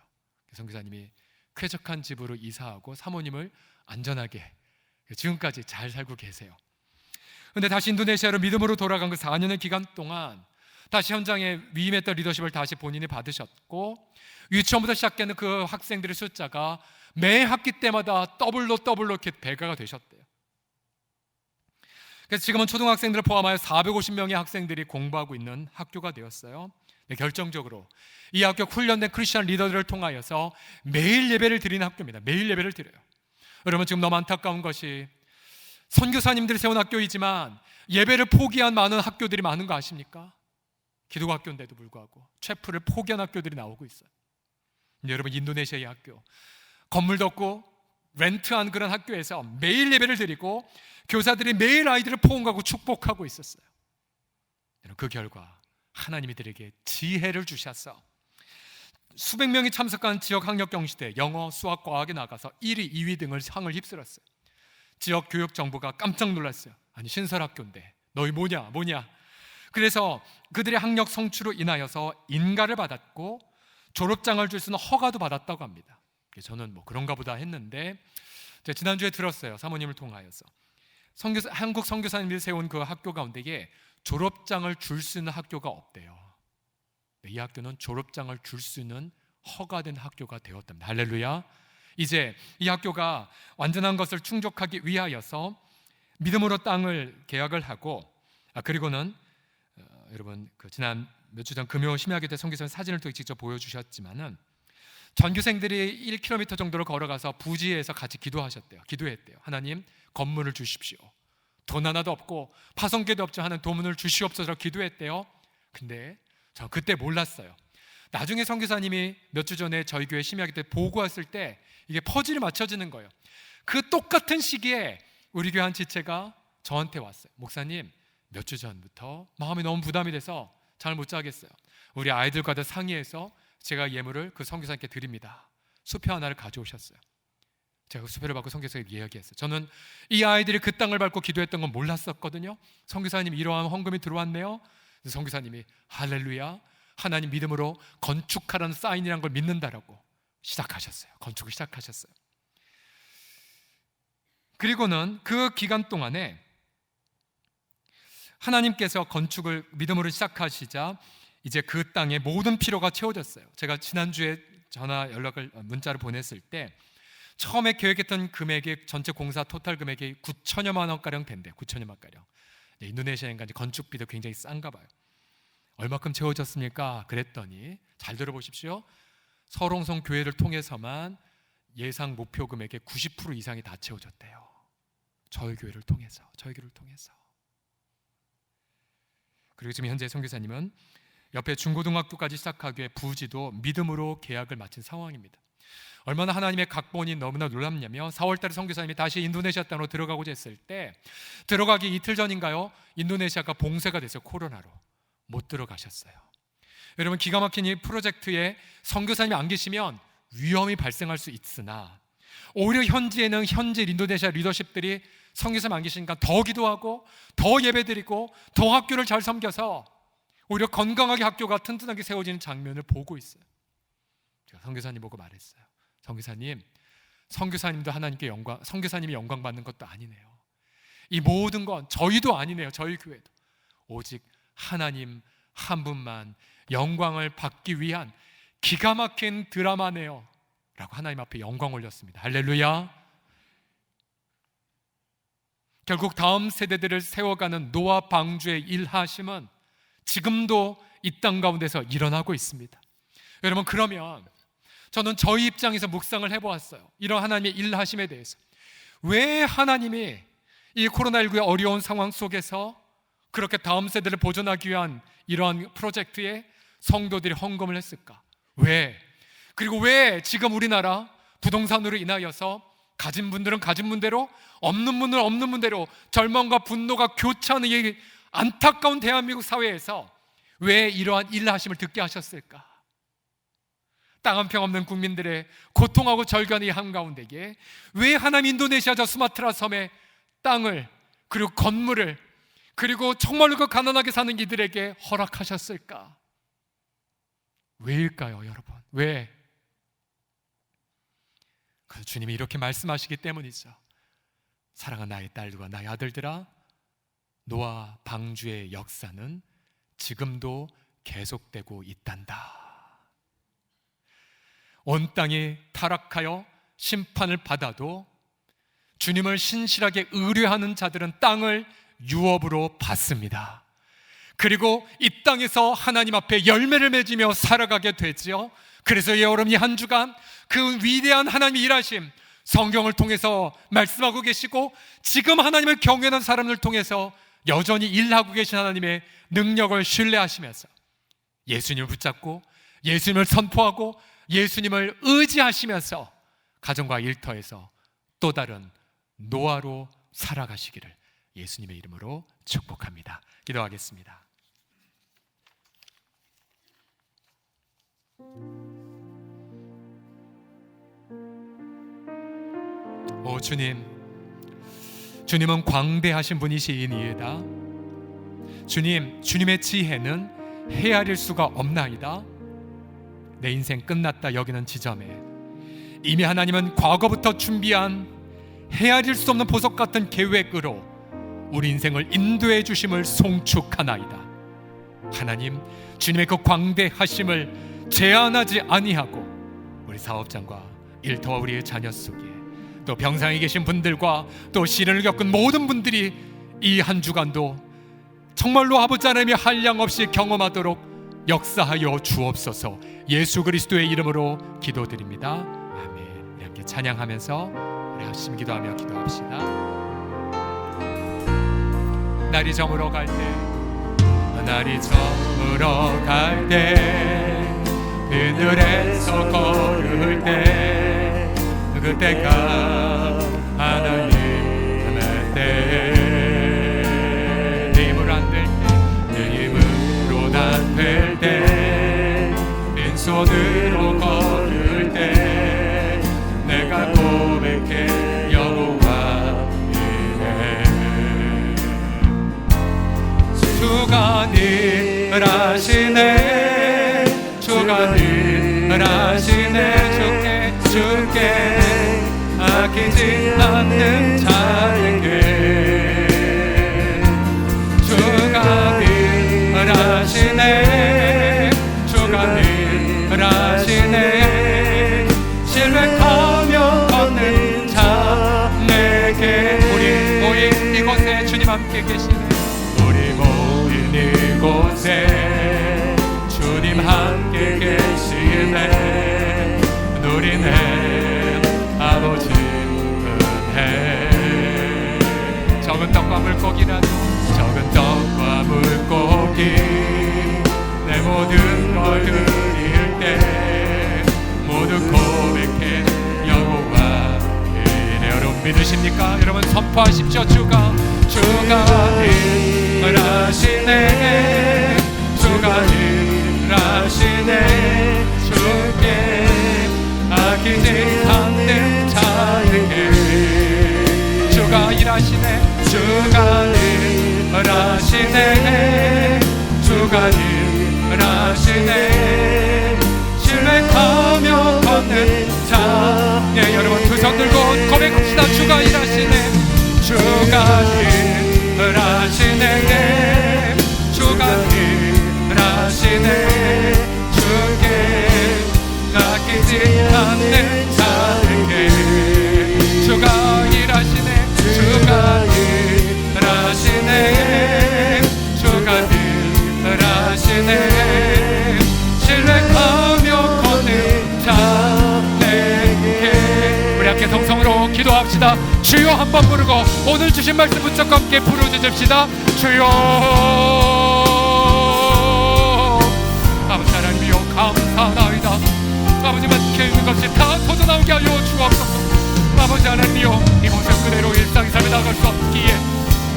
D: 선교사님이 쾌적한 집으로 이사하고 사모님을 안전하게 지금까지 잘 살고 계세요. 그런데 다시 인도네시아로 믿음으로 돌아간 그 4년의 기간 동안 다시 현장에 위임했던 리더십을 다시 본인이 받으셨고, 유치원부터 시작되는 그 학생들의 숫자가 매 학기 때마다 더블로 이렇게 배가가 되셨대요. 그래서 지금은 초등학생들을 포함하여 450명의 학생들이 공부하고 있는 학교가 되었어요. 네, 결정적으로 이 학교 훈련된 크리스천 리더들을 통하여서 매일 예배를 드리는 학교입니다. 매일 예배를 드려요. 여러분, 지금 너무 안타까운 것이 선교사님들이 세운 학교이지만 예배를 포기한 많은 학교들이 많은 거 아십니까? 기독교 학교인데도 불구하고 체프를 포기한 학교들이 나오고 있어요. 여러분, 인도네시아의 학교, 건물도 없고 렌트한 그런 학교에서 매일 예배를 드리고 교사들이 매일 아이들을 포옹하고 축복하고 있었어요. 그 결과 하나님이 들에게 지혜를 주셔서 수백 명이 참석한 지역 학력 경시대 영어, 수학, 과학에 나가서 1위, 2위 등을 상을 휩쓸었어요. 지역 교육 정부가 깜짝 놀랐어요. 아니, 신설학교인데 너희 뭐냐. 그래서 그들의 학력 성취로 인하여서 인가를 받았고 졸업장을 줄 수 있는 허가도 받았다고 합니다. 저는 뭐 그런가 보다 했는데, 제가 지난주에 들었어요. 사모님을 통하여서 한국 선교사님들이 세운 그 학교 가운데에 졸업장을 줄 수 있는 학교가 없대요. 이 학교는 졸업장을 줄 수 있는 허가된 학교가 되었답니다. 할렐루야. 이제 이 학교가 완전한 것을 충족하기 위하여서 믿음으로 땅을 계약을 하고, 그리고는 여러분 지난 몇 주 전 금요 심야기도 선교사님 사진을 통해 직접 보여주셨지만은 전교생들이 1km 정도를 걸어가서 부지에서 같이 기도했대요. 하나님, 건물을 주십시오. 돈 하나도 없고 파송계도 없죠. 하나님, 도문을 주시옵소서 기도했대요. 근데 저 그때 몰랐어요. 나중에 선교사님이 몇 주 전에 저희 교회 심야기 때 보고 왔을 때 이게 퍼즐이 맞춰지는 거예요. 그 똑같은 시기에 우리 교회 한 지체가 저한테 왔어요. 목사님, 몇 주 전부터 마음이 너무 부담이 돼서 잠을 못 자겠어요. 우리 아이들과도 상의해서 제가 예물을 그 선교사님께 드립니다. 수표 하나를 가져오셨어요. 제가 그 수표를 받고 선교사님께 이야기했어요. 저는 이 아이들이 그 땅을 밟고 기도했던 건 몰랐었거든요. 선교사님, 이러한 헌금이 들어왔네요. 선교사님이 할렐루야, 하나님 믿음으로 건축하라는 사인이란 걸 믿는다라고 시작하셨어요. 건축을 시작하셨어요. 그리고는 그 기간 동안에 하나님께서 건축을 믿음으로 시작하시자 이제 그 땅의 모든 필요가 채워졌어요. 제가 지난주에 문자를 보냈을 때 처음에 계획했던 금액이 전체 공사 토탈 금액이 9천여만 원가량 된대요. 9천여만 원가량. 인도네시아인가 건축비도 굉장히 싼가 봐요. 얼마큼 채워졌습니까? 그랬더니 잘 들어보십시오. 서롱성 교회를 통해서만 예상 목표 금액의 90% 이상이 다 채워졌대요. 저희 교회를 통해서. 그리고 지금 현재 선교사님은 옆에 중고등학교까지 시작하기에 부지도 믿음으로 계약을 마친 상황입니다. 얼마나 하나님의 각본이 너무나 놀랍냐면 4월달에 선교사님이 다시 인도네시아 땅으로 들어가고자 했을 때 들어가기 이틀 전인가요? 인도네시아가 봉쇄가 됐어요. 코로나로 못 들어가셨어요. 여러분, 기가 막힌 이 프로젝트에 선교사님이 안 계시면 위험이 발생할 수 있으나 오히려 현지에는 현지 인도네시아 리더십들이 선교사님 안 계시니까 더 기도하고 더 예배드리고 더 학교를 잘 섬겨서 오히려 건강하게 학교가 튼튼하게 세워지는 장면을 보고 있어요. 제가 선교사님 보고 말했어요. 선교사님도 하나님께 선교사님이 영광 받는 것도 아니네요. 이 모든 건 저희도 아니네요. 저희 교회도 오직 하나님 한 분만 영광을 받기 위한 기가 막힌 드라마네요 라고 하나님 앞에 영광 올렸습니다. 할렐루야. 결국 다음 세대들을 세워가는 노아 방주의 일하심은 지금도 이 땅 가운데서 일어나고 있습니다. 여러분, 그러면 저는 저희 입장에서 묵상을 해보았어요. 이런 하나님의 일하심에 대해서. 왜 하나님이 이 코로나19의 어려운 상황 속에서 그렇게 다음 세대를 보존하기 위한 이러한 프로젝트에 성도들이 헌금을 했을까? 왜? 그리고 왜 지금 우리나라 부동산으로 인하여서 가진 분들은 가진 분대로, 없는 분들은 없는 분대로 절망과 분노가 교차하는 이 안타까운 대한민국 사회에서 왜 이러한 일하심을 듣게 하셨을까? 땅 한 평 없는 국민들의 고통하고 절견의 한가운데에 왜 하나님 인도네시아 저 수마트라 섬의 땅을, 그리고 건물을, 그리고 정말로 그 가난하게 사는 이들에게 허락하셨을까? 왜일까요, 여러분? 왜? 그래서 주님이 이렇게 말씀하시기 때문이죠. 사랑하는 나의 딸들과 나의 아들들아, 노아 방주의 역사는 지금도 계속되고 있단다. 온 땅이 타락하여 심판을 받아도 주님을 신실하게 의뢰하는 자들은 땅을 유업으로 받습니다. 그리고 이 땅에서 하나님 앞에 열매를 맺으며 살아가게 되지요. 그래서 여러분, 이 한 주간 그 위대한 하나님의 일하심 성경을 통해서 말씀하고 계시고, 지금 하나님을 경외하는 사람을 통해서 여전히 일하고 계신 하나님의 능력을 신뢰하시면서 예수님을 붙잡고 예수님을 선포하고 예수님을 의지하시면서 가정과 일터에서 또 다른 노아로 살아가시기를 예수님의 이름으로 축복합니다. 기도하겠습니다. 오 주님, 주님은 광대하신 분이시니이다. 주님, 주님의 지혜는 헤아릴 수가 없나이다. 내 인생 끝났다 여기는 지점에 이미 하나님은 과거부터 준비한 헤아릴 수 없는 보석 같은 계획으로 우리 인생을 인도해 주심을 송축하나이다. 하나님, 주님의 그 광대하심을 제한하지 아니하고 우리 사업장과 일터와 우리의 자녀 속에 또 병상에 계신 분들과 또 시련을 겪은 모든 분들이 이 한 주간도 정말로 아버지 하나님의 한량 없이 경험하도록 역사하여 주옵소서. 예수 그리스도의 이름으로 기도드립니다. 아멘. 우리 함께 찬양하면서 우리 합심 기도하며 기도합시다. 날이 저물어 갈 때, 날이 저물어 갈 때, 그늘에서 걸을 때, 그때가 하나님의 때, 내 힘으로 안 될 때, 내 힘으로 안 될 때, 빈손으로 걸을 때, 내가 고백해 여호와 이래. 주가 늘 하시네, 주가 늘 하시네. 주께 아끼지 않는 자에게 주가 늘 하시네, 주가 늘 하시네. 신뢰하며 걷는 자 내게. 우리 모인 이곳에 주님 함께 계시네. 우리 모인 이곳에 주님 함께 계시네. 누리네 아버지 은혜. 적은 떡과 물고기라도, 적은 떡과 물고기 내 모든 걸 드릴 때 모두 고백해 여호와 이래. 여러분 믿으십니까? 여러분 선포하십시오. 주가 늘 하시네, 주가 늘 하시네. 주께 아끼지 않는 자에게 주가 일하시네, 주가 늘 하시네, 주가 늘 하시네. 신뢰하며 걷는 자. 네, 여러분 두 손 들고 고백합시다. 주가 일하시네, 주가 늘 하시네, 주가 늘 하시네. 주께 아끼지 않는 자에게 주가 일하시네, 주가 일하시네, 주가 일하시네. 신뢰하며 걷는 자 내게. 우리 함께 성성으로 기도합시다. 주여 한번 부르고 오늘 주신 말씀 붙잡고 함께 부르짖읍시다. 주여. 아버지 하나님이여 감사하나이다. 아버지 막혀 있는 것이 다 터져나오게 하여 주옵소서. 아버지 하나님이여 이 모습 그대로 일상의 삶에 나갈 수 없기에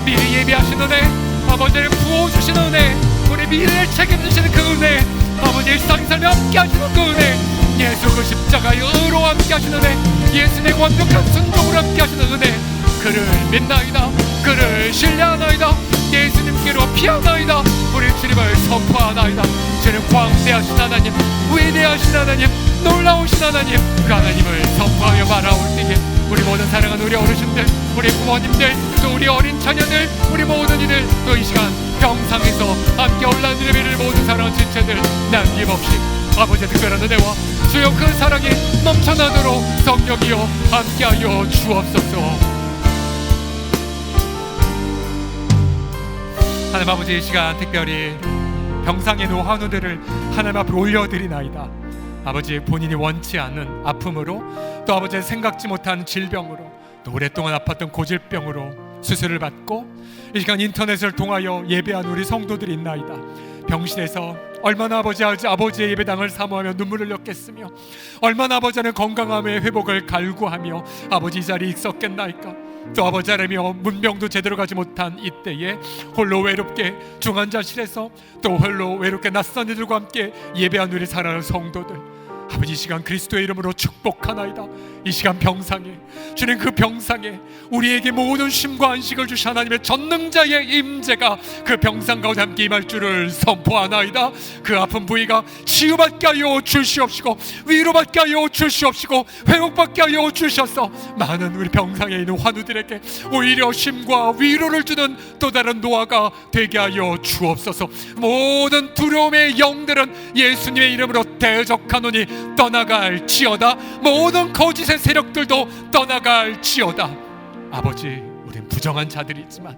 D: 미리 예비하신 은혜, 아버지를 부어주신 은혜, 우리 미래를 책임지시는 그 은혜, 아버지 일상의 삶에 함께 하시는 그 은혜, 예수 그 십자가의 의로 함께 하시는 은혜, 예수의 완벽한 순종으로 함께 하시는 은혜, 그를 믿나이다, 그를 신뢰하나이다, 예수님께로 피하나이다. 우리 주님을 선포하나이다. 주님 광대하신 하나님, 위대하신 하나님, 놀라우신 하나님, 그 하나님을 선포하여 말아올 때에 우리 모든 사랑하는 우리 어르신들, 우리 부모님들, 또 우리 어린 자녀들, 우리 모든 이들, 또 이 시간 병상에서 함께 올라온 예배를 모든 사랑하는 지체들 남김없이 아버지의 특별한 은혜와 주여 그 사랑이 넘쳐나도록 성령이여 함께하여 주옵소서. 하나님 아버지, 이 시간 특별히 병상의 노환우들을 하나님 앞으로 올려드리나이다. 아버지, 본인이 원치 않는 아픔으로, 또 아버지의 생각지 못한 질병으로, 또 오랫동안 아팠던 고질병으로 수술을 받고 이 시간 인터넷을 통하여 예배한 우리 성도들이 있나이다. 병실에서 얼마나 아버지의 예배당을 사모하며 눈물을 흘렸겠으며, 얼마나 아버지는 건강함의 회복을 갈구하며 아버지 이 자리에 있었겠나이까. 또 아버지 하나님이여 문병도 제대로 가지 못한 이때에 홀로 외롭게 중환자실에서 또 홀로 외롭게 낯선 이들과 함께 예배한 우리 사랑하는 성도들, 아버지, 이 시간 그리스도의 이름으로 축복하나이다. 이 시간 병상에, 주님 그 병상에 우리에게 모든 쉼과 안식을 주신 하나님의 전능자의 임재가 그 병상 가운데 함께 임할 줄을 선포하나이다. 그 아픈 부위가 치유받게 하여 주시옵시고, 위로받게 하여 주시옵시고, 회복받게 하여 주셔서 많은 우리 병상에 있는 환우들에게 오히려 쉼과 위로를 주는 또 다른 노아가 되게 하여 주옵소서. 모든 두려움의 영들은 예수님의 이름으로 대적하노니 떠나갈지어다. 모든 거짓의 세력들도 떠나갈지어다. 아버지, 우린 부정한 자들이지만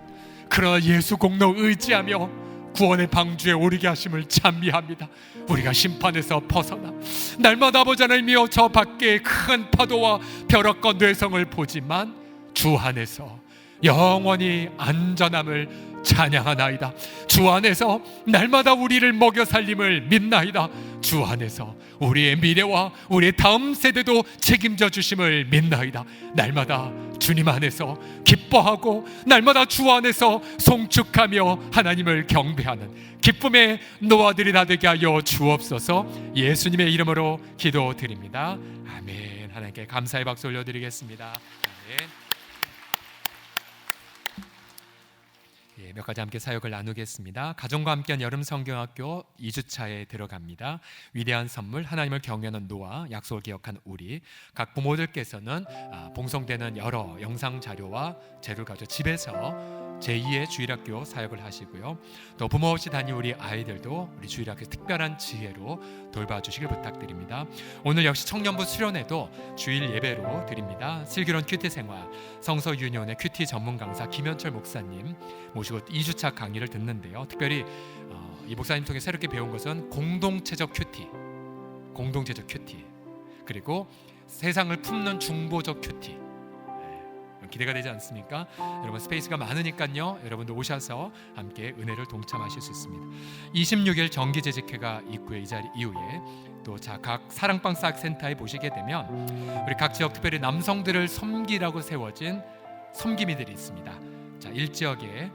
D: 그러나 예수 공로 의지하며 구원의 방주에 오르게 하심을 찬미합니다. 우리가 심판에서 벗어나 날마다 아버지 하나님이여 저 밖에 큰 파도와 벼락과 뇌성을 보지만 주 안에서 영원히 안전함을 찬양하나이다. 주 안에서 날마다 우리를 먹여 살림을 믿나이다. 주 안에서 우리의 미래와 우리의 다음 세대도 책임져 주심을 믿나이다. 날마다 주님 안에서 기뻐하고 날마다 주 안에서 송축하며 하나님을 경배하는 기쁨의 노아들이 다 되게 하여 주옵소서. 예수님의 이름으로 기도드립니다. 아멘. 하나님께 감사의 박수 올려드리겠습니다. 아멘. 몇 가지 함께 사역을 나누겠습니다. 가정과 함께한 여름 성경학교 2주차에 들어갑니다. 위대한 선물, 하나님을 경외하는 노아, 약속을 기억한 우리. 각 부모들께서는 봉송되는 여러 영상 자료와 재료를 가지고 집에서 제2의 주일학교 사역을 하시고요. 또 부모 없이 다니는 우리 아이들도 우리 주일학교 특별한 지혜로 돌봐주시길 부탁드립니다. 오늘 역시 청년부 수련회도 주일 예배로 드립니다. 슬기로운 큐티 생활, 성서유니온의 큐티 전문 강사 김현철 목사님 모시고 2주차 강의를 듣는데요. 특별히 이 목사님 통해 새롭게 배운 것은 공동체적 큐티, 그리고 세상을 품는 중보적 큐티. 기대가 되지 않습니까? 여러분 스페이스가 많으니까요. 여러분도 오셔서 함께 은혜를 동참하실 수 있습니다. 26일 정기재직회가 있고요. 이 자리 이후에 또 각 사랑방 사학센터에 보시게 되면 우리 각 지역 특별히 남성들을 섬기라고 세워진 섬기미들이 있습니다. 자, 1지역에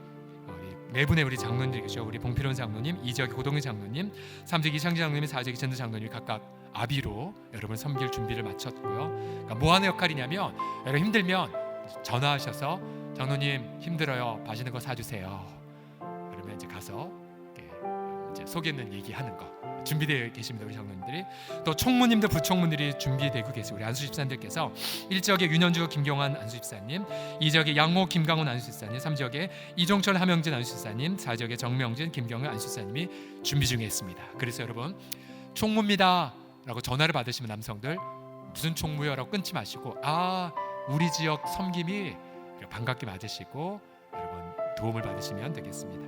D: 네 분의 우리 장로님들이 계시죠. 우리 봉필원 장로님, 2지역의 고동희 장로님, 3지역 이창지 장로님, 4지역 이천두 장로님이 각각 아비로 여러분 섬길 준비를 마쳤고요. 그러니까 뭐 하는 역할이냐면 여러분 힘들면 전화하셔서 장로님 힘들어요, 맛있는 거 사주세요. 그러면 이제 가서 이제 속에 있는 얘기하는 거 준비되어 계십니다. 우리 장로님들이. 또 총무님들, 부총무들이 준비되고 계세요. 우리 안수집사님들께서 1지역의 윤현주 김경환 안수집사님, 2지역의 양호 김강훈 안수집사님, 3지역의 이종철 하명진 안수집사님, 4지역의 정명진 김경은 안수집사님이 준비 중에 있습니다. 그래서 여러분 총무입니다 라고 전화를 받으시면 남성들 무슨 총무요? 라고 끊지 마시고 우리 지역 섬김이 반갑게 맞으시고 여러분 도움을 받으시면 되겠습니다.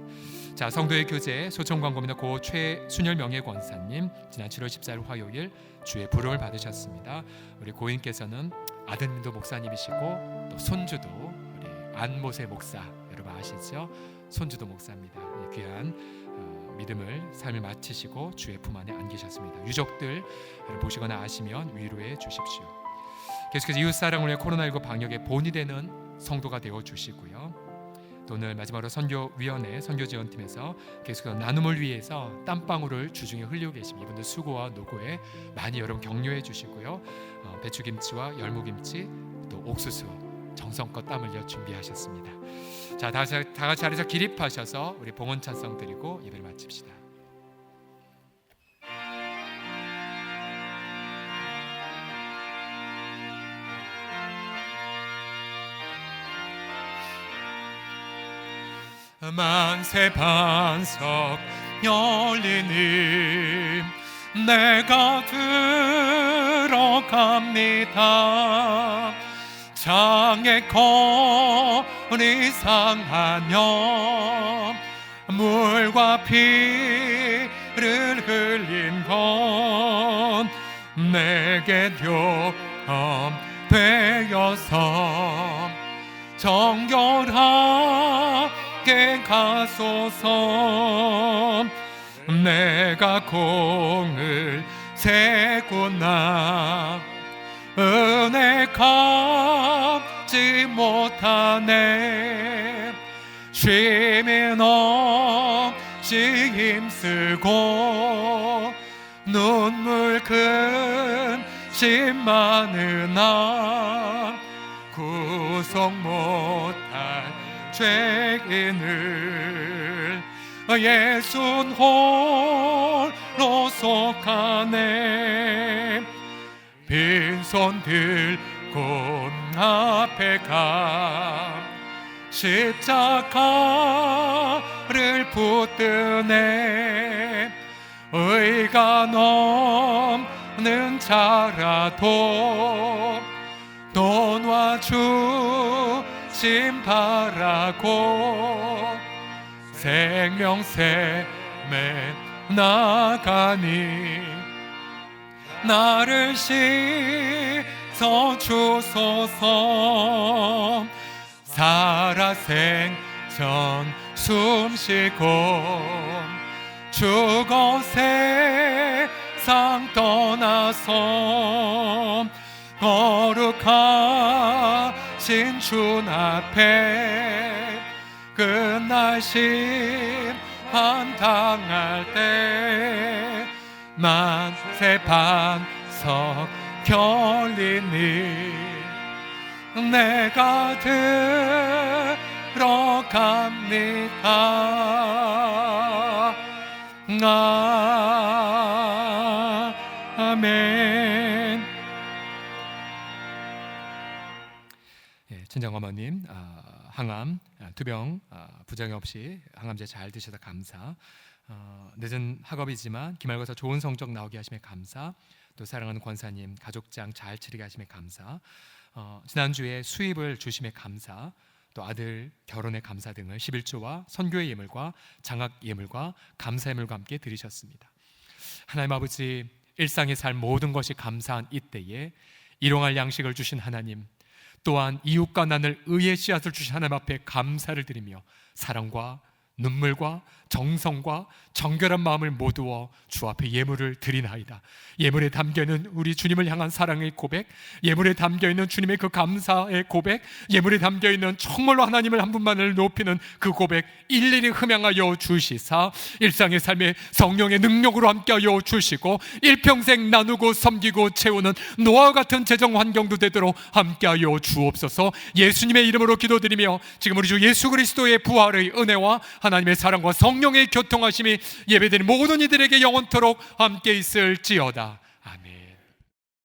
D: 자, 성도의 교제 소총광고입니다. 고 최순열 명예권사님 지난 7월 14일 화요일 주의 부름을 받으셨습니다. 우리 고인께서는 아드님도 목사님이시고 또 손주도 우리 안모세 목사 여러분 아시죠? 손주도 목사입니다. 귀한 믿음을 삶을 마치시고 주의 품 안에 안기셨습니다. 유족들 보시거나 아시면 위로해 주십시오. 계속해서 이웃사랑을 위해 코로나19 방역에 본이 되는 성도가 되어 주시고요. 또 오늘 마지막으로 선교위원회 선교지원팀에서 계속해서 나눔을 위해서 땀방울을 주중에 흘리고 계십니다. 이분들 수고와 노고에 많이 여러분 격려해 주시고요. 배추김치와 열무김치 또 옥수수 정성껏 땀 흘려 준비하셨습니다. 자, 다 같이 자리에서 기립하셔서 우리 봉헌 찬송 드리고 예배를 마칩시다. 만세 반석 열리니 내가 들어갑니다. 장애 거리 상하여 물과 피를 흘린 건 내게 되어서 정결하게 가소서. 내가 공을 세구나 은혜 갚지 못하네. 쉼이 없이 힘쓰고 눈물 많으나 구속 못할 죄인을 예순 홀로 속하네. 빈손 들고 앞에 가 십자가를 붙드네. 의가 넘는 자라도 돈와 주심 바라고 생명샘에 나가니 나를 씻어 주소서. 살아 생전 숨쉬고 죽어 세상 떠나서 거룩하신 주 앞에 끝날 심판 당할 때 만세 반석 결리니 내가 들어갑니다. 아멘. 예, 친정 어머님 항암 투병 부작용 없이 항암제 잘 드셔서 감사. 늦은 학업이지만 기말고사 좋은 성적 나오게 하심에 감사. 또 사랑하는 권사님 가족장 잘 치르게 하심에 감사. 지난주에 수입을 주심에 감사. 또 아들 결혼에 감사 등을 11조와 선교의 예물과 장학 예물과 감사 예물과 함께 드리셨습니다. 하나님 아버지, 일상에 살 모든 것이 감사한 이때에 일용할 양식을 주신 하나님, 또한 이웃과 나눌 의의 씨앗을 주신 하나님 앞에 감사를 드리며 사랑과 눈물과 정성과 정결한 마음을 모두어 주 앞에 예물을 드리나이다. 예물에 담겨있는 우리 주님을 향한 사랑의 고백, 예물에 담겨있는 주님의 그 감사의 고백, 예물에 담겨있는 정말로 하나님을 한 분만을 높이는 그 고백 일일이 흠양하여 주시사 일상의 삶에 성령의 능력으로 함께하여 주시고 일평생 나누고 섬기고 채우는 노아와 같은 재정 환경도 되도록 함께하여 주옵소서. 예수님의 이름으로 기도드리며 지금 우리 주 예수 그리스도의 부활의 은혜와 하나님의 사랑과 성령의 교통하심이 예배드린 모든 이들에게 영원토록 함께 있을지어다.